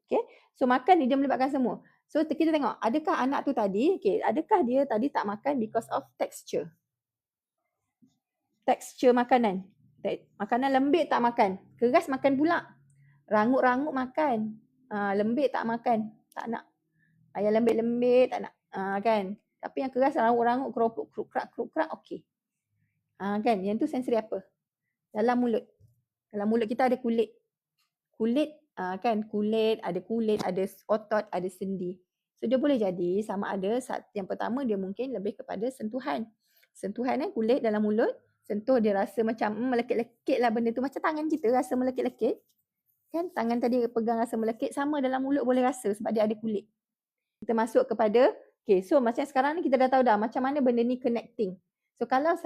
Okay? So makan ni dia melibatkan semua. So kita tengok, adakah anak tu tadi, adakah dia tadi tak makan because of texture? Texture makanan. Makanan lembik tak makan. Keras makan pula. Rangut-rangut makan. Lembik tak makan. Tak nak. Yang lembik-lembik tak nak. Kan? Tapi yang keras rangut-rangut, kruk-krak, okey. Kan? Yang tu sensori apa? Dalam mulut. Dalam mulut kita ada kulit. Kulit, kan? Kulit, ada otot, ada sendi. So dia boleh jadi sama ada yang pertama dia mungkin lebih kepada sentuhan. Sentuhan kulit dalam mulut. Sentuh dia rasa macam melekit-lekit lah benda tu. Macam tangan kita rasa melekit-lekit. Kan tangan tadi pegang rasa melekit, sama dalam mulut boleh rasa sebab dia ada kulit. Kita masuk kepada, so macam sekarang ni kita dah tahu dah macam mana benda ni connecting. So kalau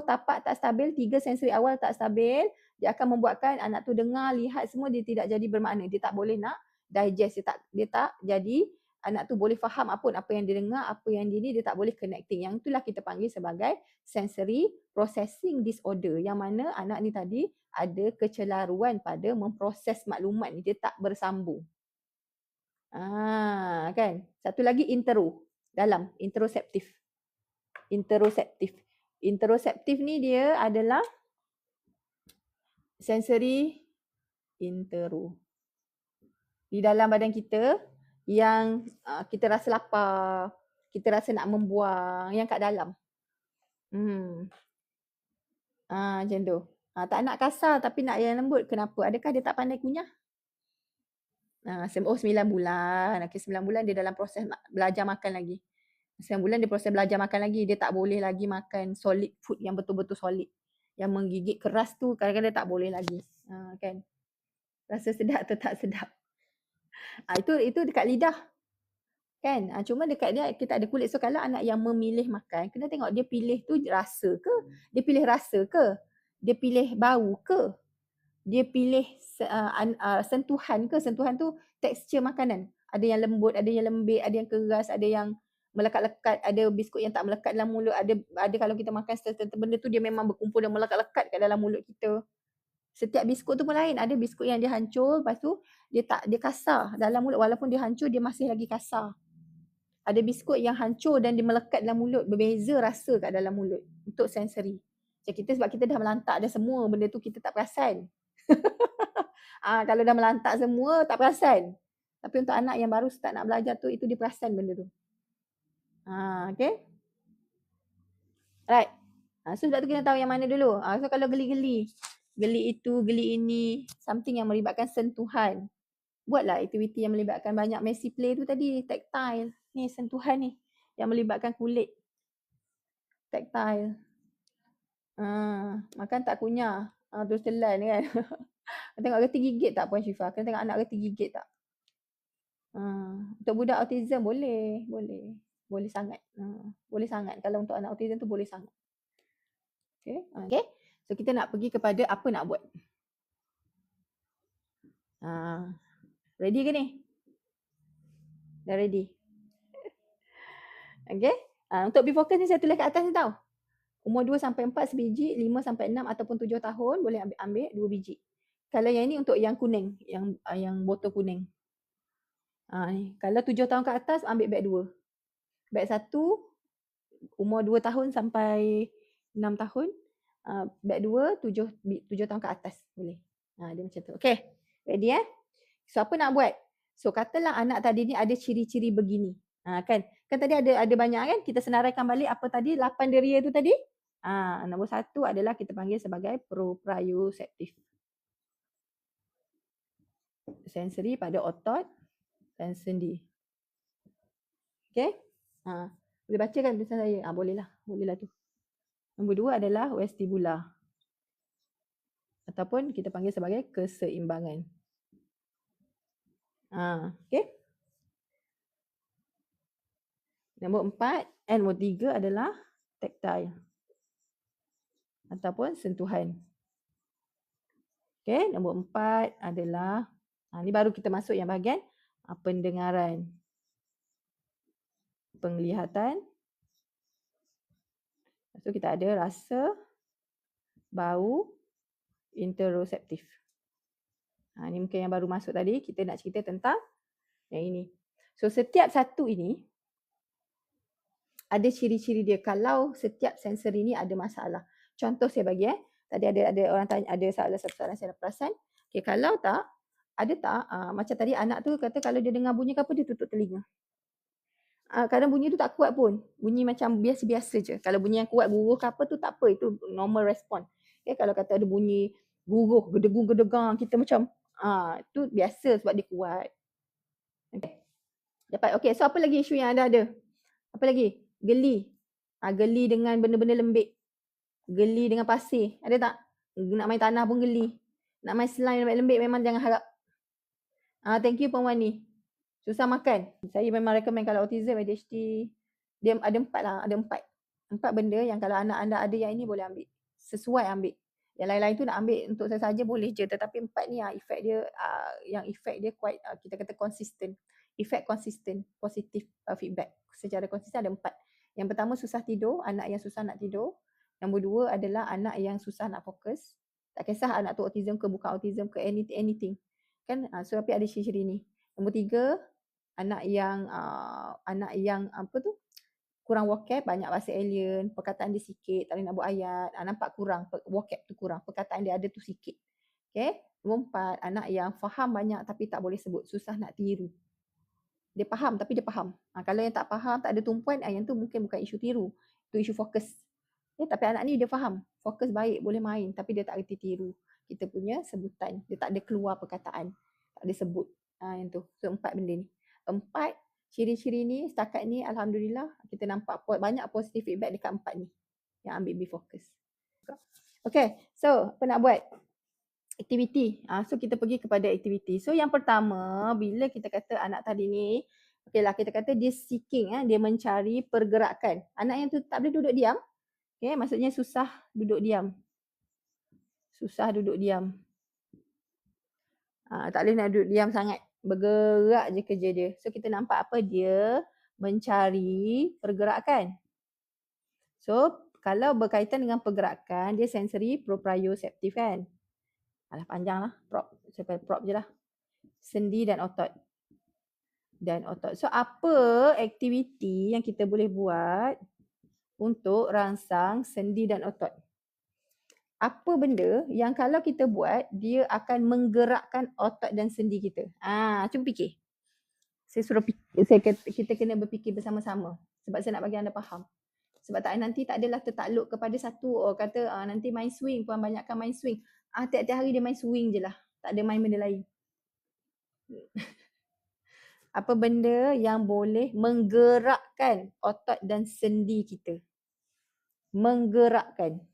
tapak tak stabil, 3 sensori awal tak stabil, dia akan membuatkan anak tu dengar, lihat semua dia tidak jadi bermakna. Dia tak boleh nak digest, dia tak jadi, anak tu boleh faham apa yang dia dengar, apa yang dia tak boleh connecting. Yang itulah kita panggil sebagai sensory processing disorder. Yang mana anak ni tadi ada kecelaruan pada memproses maklumat ni, dia tak bersambung. Kan? Satu lagi dalam interoceptif. Interoceptif ni dia adalah sensory intero. Di dalam badan kita yang kita rasa lapar, kita rasa nak membuang, yang kat dalam. Macam tu. Tak nak kasar tapi nak yang lembut. Kenapa? Adakah dia tak pandai kunyah? 9 bulan. 9 bulan dia dalam proses belajar makan lagi. 9 bulan dia proses belajar makan lagi. Dia tak boleh lagi makan solid food yang betul-betul solid. Yang menggigit keras tu kadang-kadang dia tak boleh lagi. Kan? Rasa sedap atau tak sedap. Itu dekat lidah. Kan? Cuma dekat dia kita ada kulit. So kalau anak yang memilih makan, kena tengok dia pilih tu rasa ke? Dia pilih rasa ke? Dia pilih bau ke? Dia pilih sentuhan ke? Sentuhan tu tekstur makanan. Ada yang lembut, ada yang lembik, ada yang keras, ada yang melekat-lekat, ada biskut yang tak melekat dalam mulut, ada kalau kita makan sesuatu benda tu dia memang berkumpul dan melekat-lekat kat dalam mulut kita. Setiap biskut tu pun lain. Ada biskut yang dia hancur, lepas tu dia kasar dalam mulut, walaupun dia hancur dia masih lagi kasar. Ada biskut yang hancur dan dia melekat dalam mulut, berbeza rasa kat dalam mulut untuk sensori. Macam kita sebab kita dah melantak dah semua benda tu, kita tak perasan. Kalau dah melantak semua tak perasan. Tapi untuk anak yang baru start nak belajar tu, itu dia perasan benda tu. Okay. Right. So sebab tu kita tahu yang mana dulu. So kalau geli-geli itu, geli ini, something yang melibatkan sentuhan. Buatlah aktiviti yang melibatkan banyak messy play tu tadi, tactile. Ni sentuhan ni yang melibatkan kulit. Tactile. Makan tak kunyah. Terus telan kan. Tengok reti gigit tak Puan Syifa? Kena tengok anak reti gigit tak? Untuk budak autism boleh. Boleh sangat. Boleh sangat. Kalau untuk anak autism tu boleh sangat. Okay. So kita nak pergi kepada apa nak buat. Ready ke ni? Dah ready? Okay. Untuk bifocus ni saya tulis kat atas ni tau. Umur 2 sampai 4 sebiji, 5 sampai 6 ataupun 7 tahun boleh ambil 2 biji. Kalau yang ni untuk yang kuning, yang botol kuning. Ni. Kalau 7 tahun ke atas ambil beg 2. Beg 1 umur 2 tahun sampai 6 tahun. Beg 2 7 tahun ke atas boleh. Dia macam tu. Okay. Ready So apa nak buat? So katalah anak tadi ni ada ciri-ciri begini. Kan tadi ada banyak kan? Kita senaraikan balik apa tadi 8 deria tu tadi. Nombor 1 adalah kita panggil sebagai proprioceptif. Sensori pada otot dan sendi. Okay. Boleh baca kan tulisan saya? Boleh lah tu. Nombor 2 adalah vestibular. ataupun kita panggil sebagai keseimbangan. Okey. Nombor 4, nombor 3 adalah tactile ataupun sentuhan. Okey, nombor 4 adalah ni baru kita masuk yang bahagian pendengaran, penglihatan. Lepas tu kita ada rasa, bau, interoceptif. Ni mungkin yang baru masuk tadi, kita nak cerita tentang yang ini. So setiap satu ini ada ciri-ciri dia kalau setiap sensori ni ada masalah. Contoh saya bagi tadi ada orang tanya, ada soalan saya perasan. Okay, kalau tak, ada tak macam tadi anak tu kata kalau dia dengar bunyi apa dia tutup telinga. Kadang bunyi tu tak kuat pun. Bunyi macam biasa-biasa je. Kalau bunyi yang kuat guruh ke apa tu tak apa, itu normal respon. Okay, kalau kata ada bunyi guruh, gedegung-gedegang, kita macam tu biasa sebab dia kuat. Okay. Dapat. Okay, so apa lagi isu yang ada? Apa lagi? Geli. Geli dengan benda-benda lembik. Geli dengan pasir. Ada tak? Nak main tanah pun geli. Nak main slime lembik-lembik memang jangan harap. Thank you Puan Wani. Susah makan. Saya memang recommend kalau autism, ADHD, dia ada 4 lah. Ada 4 benda yang kalau anak anda ada yang ini boleh ambil. Sesuai ambil. Yang lain-lain tu nak ambil untuk saya saja boleh je. Tetapi 4 ni efek dia, yang efek dia quite, kita kata consistent. Efek consistent, positif feedback. Secara konsisten ada 4. Yang pertama susah tidur, anak yang susah nak tidur. Nombor 2 adalah anak yang susah nak fokus. Tak kisah anak tu autism ke bukan autism ke anything. Kan? So tapi ada ciri-ciri ni. Nombor 3, anak yang apa tu? Kurang vocab, banyak bahasa alien, perkataan dia sikit, tak boleh nak buat ayat. Nampak kurang, vocab tu kurang, perkataan dia ada tu sikit. Okay? Nombor 4, anak yang faham banyak tapi tak boleh sebut, susah nak tiru. Dia faham tapi dia faham. Kalau yang tak faham, tak ada tumpuan, yang tu mungkin bukan isu tiru, tu isu fokus. Tapi anak ni dia faham, fokus baik, boleh main tapi dia tak erti tiru. Kita punya sebutan, dia tak ada keluar perkataan, tak ada sebut. Yang tu. So 4 benda ni. 4 ciri-ciri ni setakat ni alhamdulillah kita nampak banyak positif feedback dekat 4 ni yang ambil B-Focus. Okay, so apa nak buat? Aktiviti. So kita pergi kepada aktiviti. So yang pertama, bila kita kata anak tadi ni, okay lah kita kata dia seeking, dia mencari pergerakan. Anak yang tu tak boleh duduk diam, okay, maksudnya susah duduk diam. Susah duduk diam. Tak boleh nak duduk diam sangat. Bergerak je kerja dia. So kita nampak apa? Dia mencari pergerakan. So kalau berkaitan dengan pergerakan, dia sensory proprioceptif kan. Alah panjang lah. Prop je lah. Sendi dan otot. So apa aktiviti yang kita boleh buat untuk rangsang sendi dan otot? Apa benda yang kalau kita buat, dia akan menggerakkan otot dan sendi kita? Cuba fikir. Saya suruh fikir, kita kena berfikir bersama-sama. Sebab saya nak bagi anda faham. Sebab nanti tak adalah tertakluk kepada satu, kata nanti main swing, puan banyakkan main swing. Tiap-tiap hari dia main swing je lah. Tak ada main benda lain. Apa benda yang boleh menggerakkan otot dan sendi kita? Menggerakkan.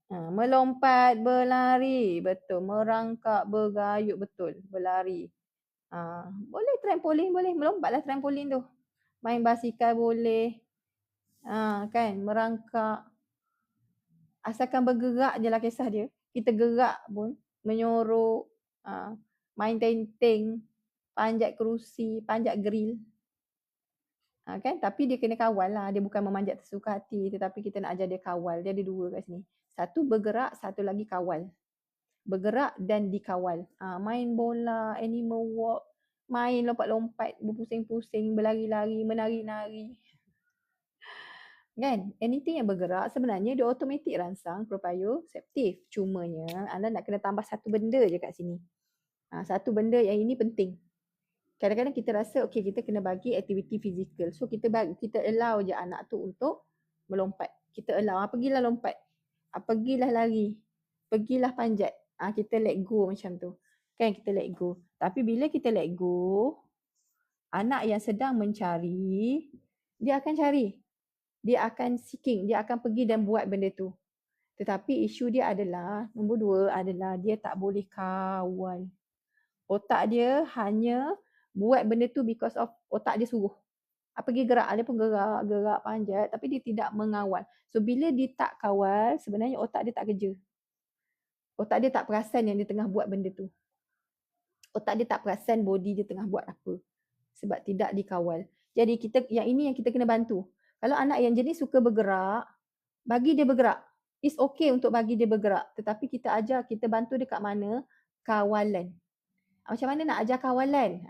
Melompat, berlari, betul. Merangkak, bergayut, betul. Berlari. Boleh trampolin, boleh. Melompatlah trampolin tu. Main basikal boleh. Kan, merangkak. Asalkan bergerak je lah kisah dia. Kita gerak pun, menyorok, main tenteng, panjat kerusi, panjat grill. Kan, tapi dia kena kawal lah. Dia bukan memanjat tersuka hati, tetapi kita nak ajar dia kawal. Dia ada 2 kat sini. Satu bergerak, satu lagi kawal. Bergerak dan dikawal. Main bola, animal walk, main lompat-lompat, berpusing-pusing, berlari-lari, menari-nari. Kan? Anything yang bergerak sebenarnya dia automatik rangsang proprioceptif. Cumanya anda nak kena tambah satu benda je kat sini. Satu benda yang ini penting. Kadang-kadang kita rasa okey kita kena bagi aktiviti fizikal. So kita allow je anak tu untuk melompat. Kita allow, pergilah lompat. Pergilah lari. Pergilah panjat. Kita let go macam tu. Kan kita let go. Tapi bila kita let go, anak yang sedang mencari, dia akan cari. Dia akan seeking, dia akan pergi dan buat benda tu. Tetapi isu dia adalah, nombor 2 adalah dia tak boleh kawal. Otak dia hanya buat benda tu because of otak dia suruh. Pergi gerak, dia pun gerak panjat tapi dia tidak mengawal. So bila dia tak kawal, sebenarnya otak dia tak kerja. Otak dia tak perasan yang dia tengah buat benda tu. Otak dia tak perasan body dia tengah buat apa. Sebab tidak dikawal. Jadi yang ini yang kita kena bantu. Kalau anak yang jenis suka bergerak, bagi dia bergerak. It's okay untuk bagi dia bergerak. Tetapi kita ajar, kita bantu dia kat mana? Kawalan. Macam mana nak ajar kawalan?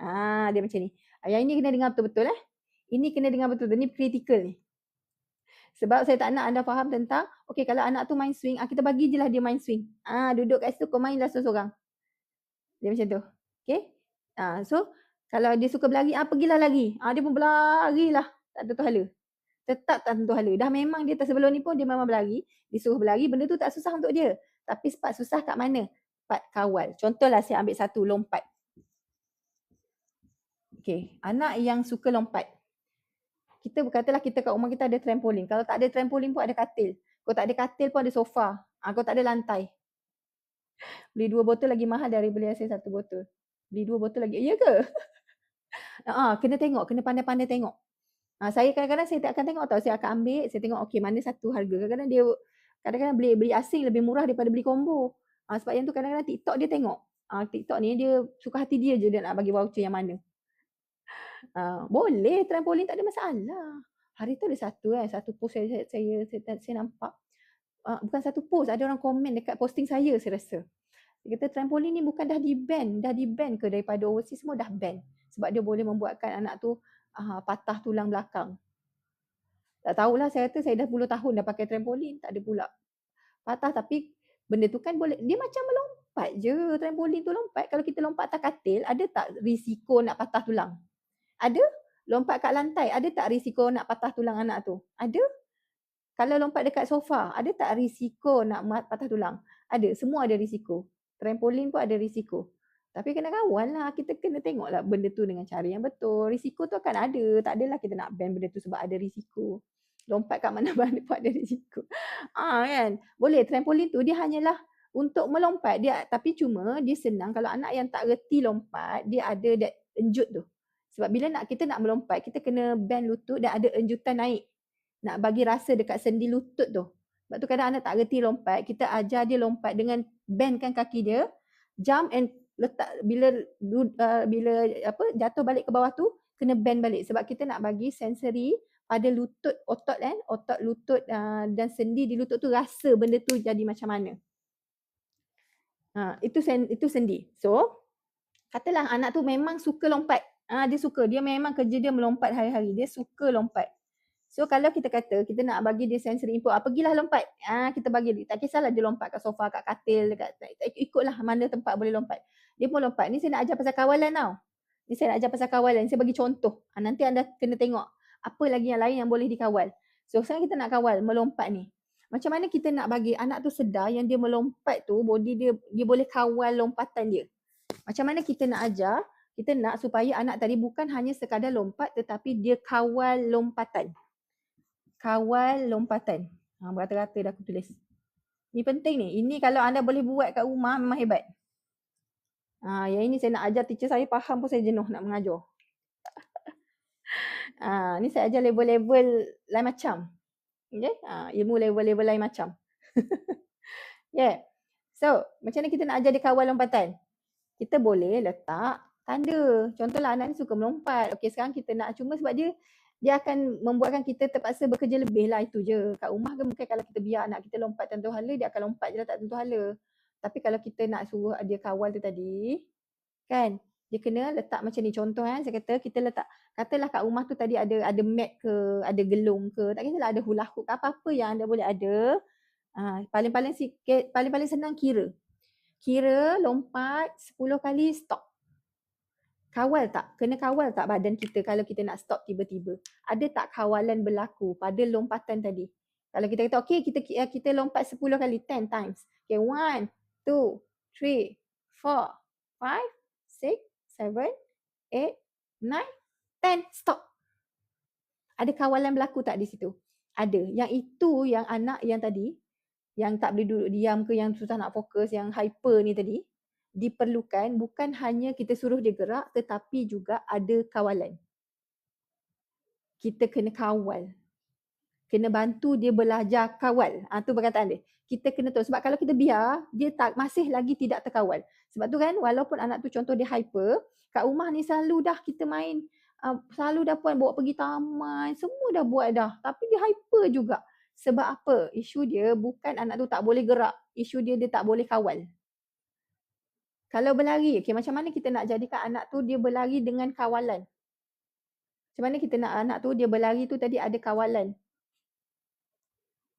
Dia macam ni. Yang ini kena dengar betul-betul Ini kena dengar betul-betul. Ini kritikal ni. Sebab saya tak nak anda faham tentang, okay kalau anak tu main swing, kita bagi je lah dia main swing. Duduk kat situ, kau mainlah seorang-seorang. Dia macam tu. Okay. So, kalau dia suka berlari, pergilah lari. Dia pun berlari lah. Tak tentu hala. Tetap tak tentu hala. Dah memang dia sebelum ni pun dia memang berlari. Disuruh berlari, benda tu tak susah untuk dia. Tapi part susah kat mana? Part kawal. Contohlah saya ambil satu, lompat. Okay, anak yang suka lompat. Kita berkatalah kita kat rumah kita ada trampolin. Kalau tak ada trampolin pun ada katil. Kalau tak ada katil pun ada sofa. Kalau tak ada lantai. Beli 2 botol lagi mahal dari beli asyik 1 botol. Beli 2 botol lagi. Ya ke? Kena tengok. Kena pandai-pandai tengok. Saya kadang-kadang saya tak akan tengok tau. Saya akan ambil. Saya tengok okey mana satu harga. Kadang-kadang beli asing lebih murah daripada beli combo. Sebab yang tu kadang-kadang TikTok dia tengok. TikTok ni dia suka hati dia je dia nak bagi voucher yang mana. Boleh trampolin tak ada masalah. Hari tu ada satu post saya nampak. Bukan satu post, ada orang komen dekat posting saya rasa. Dia kata trampolin ni bukan dah di-ban ke daripada overseas semua dah ban. Sebab dia boleh membuatkan anak tu patah tulang belakang. Tak tahulah, saya kata saya dah 10 tahun dah pakai trampolin, tak ada pula patah. Tapi benda tu kan boleh, dia macam melompat je trampolin tu lompat. Kalau kita lompat atas katil, ada tak risiko nak patah tulang? Ada. Lompat kat lantai, ada tak risiko nak patah tulang anak tu? Ada. Kalau lompat dekat sofa, ada tak risiko nak patah tulang? Ada. Semua ada risiko. Trampolin pun ada risiko. Tapi kena kawal lah. Kita kena tengok lah benda tu dengan cara yang betul. Risiko tu akan ada. Tak adalah kita nak ban benda tu sebab ada risiko. Lompat kat mana-mana pun ada risiko. Kan? Boleh. Trampolin tu dia hanyalah untuk melompat. Tapi cuma dia senang kalau anak yang tak reti lompat, dia ada that enjut tu. Sebab bila kita nak melompat, kita kena bend lutut dan ada enjutan naik. Nak bagi rasa dekat sendi lutut tu. Sebab tu kadang anak tak reti lompat, kita ajar dia lompat dengan bendkan kaki dia, jump and letak bila jatuh balik ke bawah tu, kena bend balik. Sebab kita nak bagi sensory pada lutut, otot lutut dan sendi di lutut tu rasa benda tu jadi macam mana. Itu sendi. So, katalah anak tu memang suka lompat. Dia memang kerja dia melompat hari-hari. Dia suka lompat. So kalau kita kata kita nak bagi dia sensory input, pergilah lompat. Kita bagi dia. Tak kisahlah dia lompat kat sofa, kat katil, ikutlah mana tempat boleh lompat. Dia pun lompat. Ni saya nak ajar pasal kawalan tau. Saya bagi contoh. Nanti anda kena tengok apa lagi yang lain yang boleh dikawal. So sekarang kita nak kawal melompat ni. Macam mana kita nak bagi anak tu sedar yang dia melompat tu, body dia boleh kawal lompatan dia. Macam mana kita nak ajar? Kita nak supaya anak tadi bukan hanya sekadar lompat tetapi dia kawal lompatan. Kawal lompatan. Berata-rata dah aku tulis. Ni penting ni. Ini kalau anda boleh buat kat rumah memang hebat. Yang ini saya nak ajar teacher saya faham pun saya jenuh nak mengajar. Ni saya ajar level-level lain macam. Okay? Ilmu level-level lain macam. Yeah. So, macam mana kita nak ajar dia kawal lompatan? Kita boleh letak tanda. Contohlah anak ni suka melompat. Okey, sekarang kita nak cuma sebab dia akan membuatkan kita terpaksa bekerja lebih lah, itu je. Kat rumah kan mungkin kalau kita biar anak kita lompat tentu hala, dia akan lompat je lah tak tentu hala. Tapi kalau kita nak suruh dia kawal tu tadi, kan, dia kena letak macam ni. Contoh saya kata kita letak, katalah kat rumah tu tadi ada mat ke, ada gelung ke, tak kisahlah ada hula hoop, apa-apa yang anda boleh ada. Paling-paling sikit, paling-paling senang kira. Kira lompat 10 kali stop. Kawal tak? Kena kawal tak badan kita kalau kita nak stop tiba-tiba? Ada tak kawalan berlaku pada lompatan tadi? Kalau kita kata okey kita lompat 10 kali, 10 times. Okay, 1, 2, 3, 4, 5, 6, 7, 8, 9, 10, stop. Ada kawalan berlaku tak di situ? Ada. Yang itu yang anak yang tadi yang tak boleh duduk diam ke, yang susah nak fokus, yang hyper ni tadi, diperlukan bukan hanya kita suruh dia gerak tetapi juga ada kawalan. Kita kena kawal. Kena bantu dia belajar kawal. Tu perkataan dia. Kita kena tahu. Sebab kalau kita biar, dia tak masih lagi tidak terkawal. Sebab tu kan, walaupun anak tu contoh dia hyper, kat rumah ni selalu dah kita main, selalu dah puan bawa pergi taman, semua dah buat dah. Tapi dia hyper juga. Sebab apa? Isu dia bukan anak tu tak boleh gerak. Isu dia tak boleh kawal. Kalau berlari, okay, macam mana kita nak jadikan anak tu dia berlari dengan kawalan? Macam mana kita nak anak tu dia berlari tu tadi ada kawalan?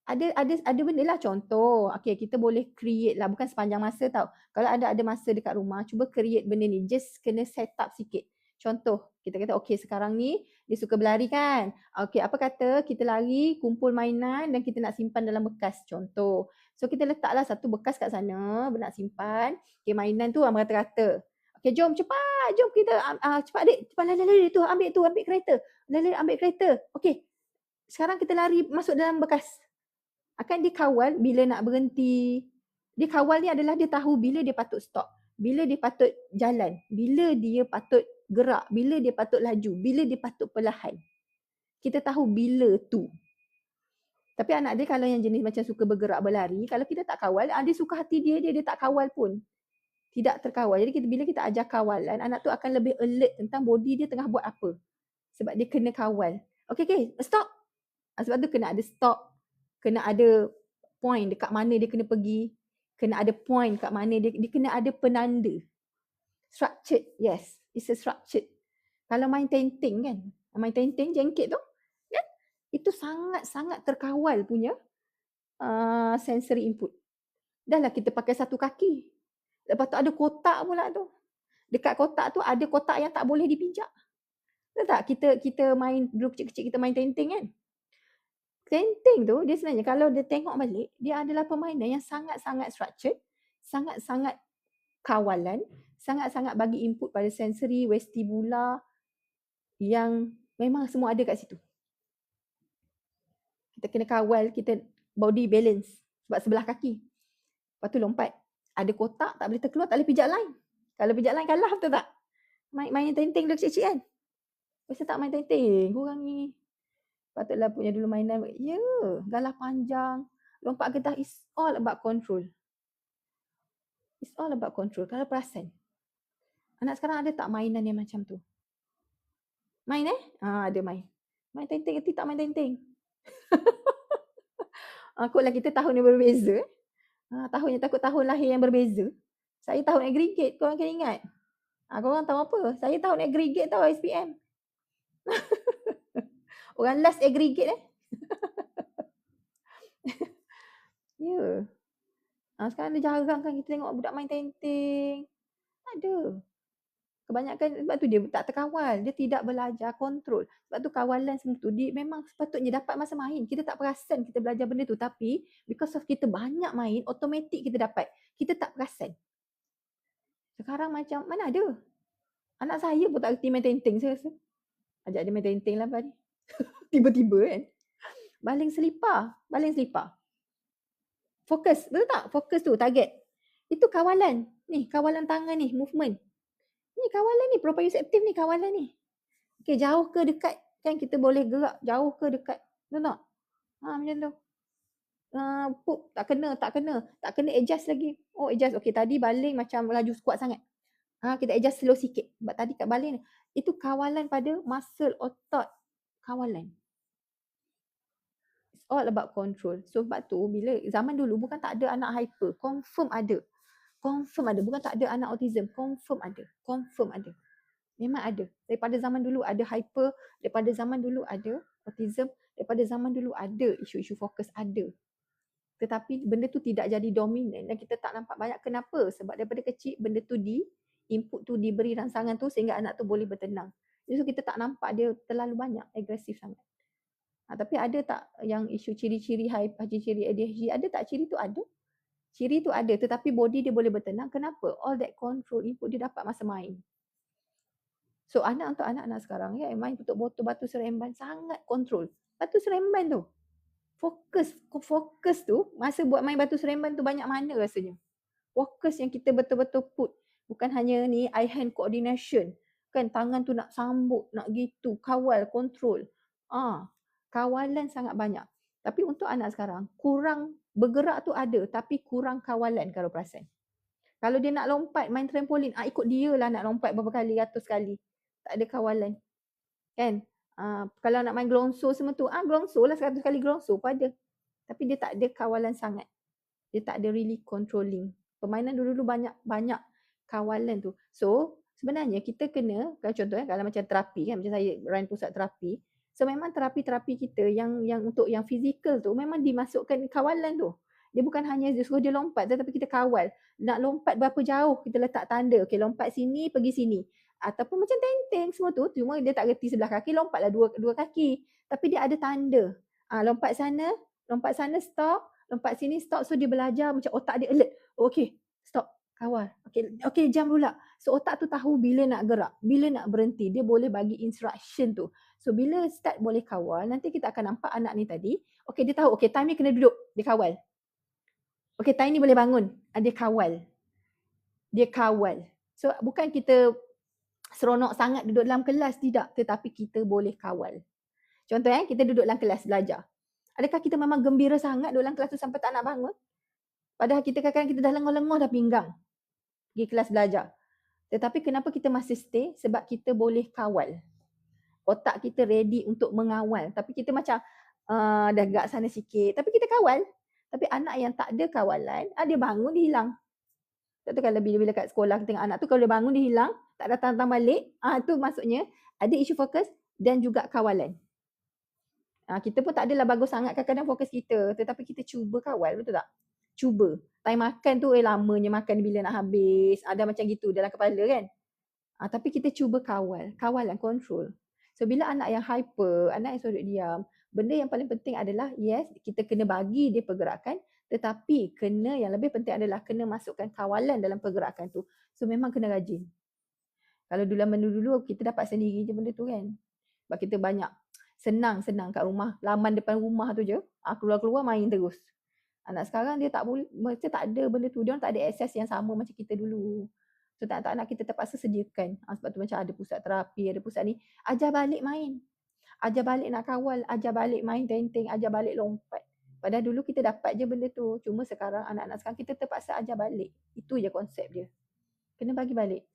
Ada benda lah, contoh. Okay, kita boleh create lah, bukan sepanjang masa tau. Kalau ada masa dekat rumah, cuba create benda ni. Just kena set up sikit. Contoh, kita kata okay sekarang ni dia suka berlari kan. Okay, apa kata kita lari, kumpul mainan dan kita nak simpan dalam bekas. Contoh. So kita letaklah satu bekas kat sana, nak simpan. Okay, mainan tu rata-rata. Okay, jom cepat, jom kita cepat adik, cepat lari tu, ambil kereta. Lari ambil kereta. Okay, sekarang kita lari masuk dalam bekas. Akan dia kawal bila nak berhenti. Dia kawal ni adalah dia tahu bila dia patut stop. Bila dia patut jalan. Bila dia patut gerak. Bila dia patut laju. Bila dia patut perlahan. Kita tahu bila tu. Tapi anak dia kalau yang jenis macam suka bergerak berlari, kalau kita tak kawal, dia suka hati dia tak kawal pun. Tidak terkawal. Jadi bila kita ajar kawalan, anak tu akan lebih alert tentang body dia tengah buat apa. Sebab dia kena kawal. Okay, stop. Sebab tu kena ada stop. Kena ada point dekat mana dia kena pergi. Kena ada point kat mana dia kena ada penanda. Structured, yes. It's a structured. Kalau main tenting kan, main tenting jengkit tu, kan? Itu sangat-sangat terkawal punya sensory input. Dah lah kita pakai satu kaki. Lepas tu ada kotak pula tu. Dekat kotak tu ada kotak yang tak boleh dipijak. Tahu tak? Kita main dulu kecil-kecil kita main tenting kan. Tenting tu dia sebenarnya kalau dia tengok balik, dia adalah permainan yang sangat-sangat structured, sangat-sangat kawalan, sangat-sangat bagi input pada sensory, vestibular yang memang semua ada kat situ. Kita kena kawal, kita body balance sebab sebelah kaki. Lepas tu lompat. Ada kotak tak boleh terkeluar, tak boleh pijak line. Kalau pijak line kalah, betul tak? Main tenting dulu kecil-kecil kan? Biasa tak main tenting, korang ni. Patutlah punya dulu mainan. Ya, galah panjang, lompat getah, it's all about control. It's all about control. Kalau perasan, anak sekarang ada tak mainan yang macam tu? Main ada main. Main tenting, erti tak main tenting? Kotlah kita tahun yang berbeza. Tahunnya takut tahun lahir yang berbeza. Saya tahun aggregate, korang kan ingat? Korang tahu apa? Saya tahun aggregate tau, SPM. Orang last aggregate Ya. Sekarang dia jarang kan kita tengok budak main tenting. Ada. Kebanyakan sebab tu dia tak terkawal. Dia tidak belajar kontrol. Sebab tu kawalan semua tu memang sepatutnya dapat masa main. Kita tak perasan kita belajar benda tu. Tapi because of kita banyak main, automatik kita dapat. Kita tak perasan. Sekarang macam mana ada? Anak saya pun tak reti main tenting saya rasa. Ajak dia main tenting lah tadi. Tiba-tiba kan. Baling selipar. Fokus. Betul tak? Fokus tu target. Itu kawalan. Ni kawalan tangan ni, movement. Ni kawalan ni, proprioceptive ni kawalan ni. Okay, jauh ke dekat kan kita boleh gerak, jauh ke dekat. Betul tak? Macam tu. Tak kena adjust lagi. Oh, adjust. Okay, tadi baling macam laju squat sangat. Kita adjust slow sikit. Sebab tadi kat baling ni, itu kawalan pada muscle otot. Kawalan. It's all about control. So sebab tu bila zaman dulu bukan tak ada anak hyper, confirm ada. Bukan tak ada anak autism, confirm ada. Memang ada. Daripada zaman dulu ada hyper, daripada zaman dulu ada autism, daripada zaman dulu ada isu-isu fokus ada. Tetapi benda tu tidak jadi dominan dan kita tak nampak banyak. Kenapa? Sebab daripada kecil benda tu input tu diberi rangsangan tu sehingga anak tu boleh bertenang. Jadi kita tak nampak dia terlalu banyak agresif sangat. Tapi ada tak yang isu ciri-ciri hyper, ciri ADHD, ada tak ciri tu? Ada. Ciri tu ada tetapi body dia boleh bertenang. Kenapa? All that control input dia dapat masa main. So untuk anak-anak sekarang main tutup botol batu seremban sangat kontrol. Batu seremban tu. Fokus tu masa buat main batu seremban tu banyak mana rasanya. Fokus yang kita betul-betul put. Bukan hanya ni eye hand coordination. Kan tangan tu nak sambut, nak gitu, kawal, kontrol. Kawalan sangat banyak. Tapi untuk anak sekarang, kurang bergerak tu ada tapi kurang kawalan kalau perasan. Kalau dia nak lompat main trampolin, ikut dia lah nak lompat berapa kali, ratus kali. Tak ada kawalan. Kan? Kalau nak main gelongso semua tu, gelongso lah 100 kali gelongso pun ada. Tapi dia tak ada kawalan sangat. Dia tak ada really controlling. Permainan dulu-dulu banyak kawalan tu. So, sebenarnya kita kena, kalau contoh kalau macam terapi kan, macam saya run pusat terapi. So, memang terapi-terapi kita yang untuk yang fizikal tu memang dimasukkan kawalan tu. Dia bukan hanya suruh dia lompat tetapi kita kawal. Nak lompat berapa jauh kita letak tanda. Okay, lompat sini, pergi sini. Ataupun macam tenteng semua tu, cuma dia tak reti sebelah kaki, lompatlah dua kaki. Tapi dia ada tanda. Lompat sana stop, lompat sini stop. So dia belajar macam otak dia alert. Okay, stop, kawal. Okay, jam pula. So otak tu tahu bila nak gerak, bila nak berhenti. Dia boleh bagi instruction tu. So bila start boleh kawal, nanti kita akan nampak anak ni tadi. Okay, dia tahu, okay time ni kena duduk, dia kawal. Okay, time ni boleh bangun, dia kawal. Dia kawal. So bukan kita seronok sangat duduk dalam kelas, tidak. Tetapi kita boleh kawal. Contoh kita duduk dalam kelas belajar. Adakah kita memang gembira sangat duduk dalam kelas tu sampai tak nak bangun? Padahal kita kadang-kadang kita dah lengah-lengah dah pinggang pergi kelas belajar. Tetapi kenapa kita masih stay? Sebab kita boleh kawal. Otak kita ready untuk mengawal. Tapi kita macam dah gerak sana sikit. Tapi kita kawal. Tapi anak yang tak ada kawalan, dia bangun, dia hilang. Contoh kalau bila-bila kat sekolah tengok anak tu, kalau dia bangun, dia hilang, tak datang balik, tu maksudnya ada isu fokus dan juga kawalan. Kita pun tak adalah bagus sangat kadang-kadang fokus kita. Tetapi kita cuba kawal, betul tak? Cuba. Time makan tu lamanya makan bila nak habis. Ada macam gitu dalam kepala kan. Tapi kita cuba kawal. Kawalan, control. So bila anak yang hyper, anak yang sudut diam, benda yang paling penting adalah yes, kita kena bagi dia pergerakan. Tetapi yang lebih penting adalah kena masukkan kawalan dalam pergerakan tu. So memang kena rajin. Kalau dulu kita dapat sendiri je benda tu kan. Sebab kita banyak senang kat rumah, laman depan rumah tu je, keluar-keluar main terus. Anak sekarang dia tak boleh, macam tak ada benda tu, dia tak ada akses yang sama macam kita dulu. So tak nak kita terpaksa sediakan. Sebab tu macam ada pusat terapi, ada pusat ni, ajar balik main. Ajar balik nak kawal, ajar balik main tenteng, ajar balik lompat. Padahal dulu kita dapat je benda tu. Cuma sekarang anak-anak sekarang kita terpaksa ajar balik. Itu je konsep dia. Kena bagi balik.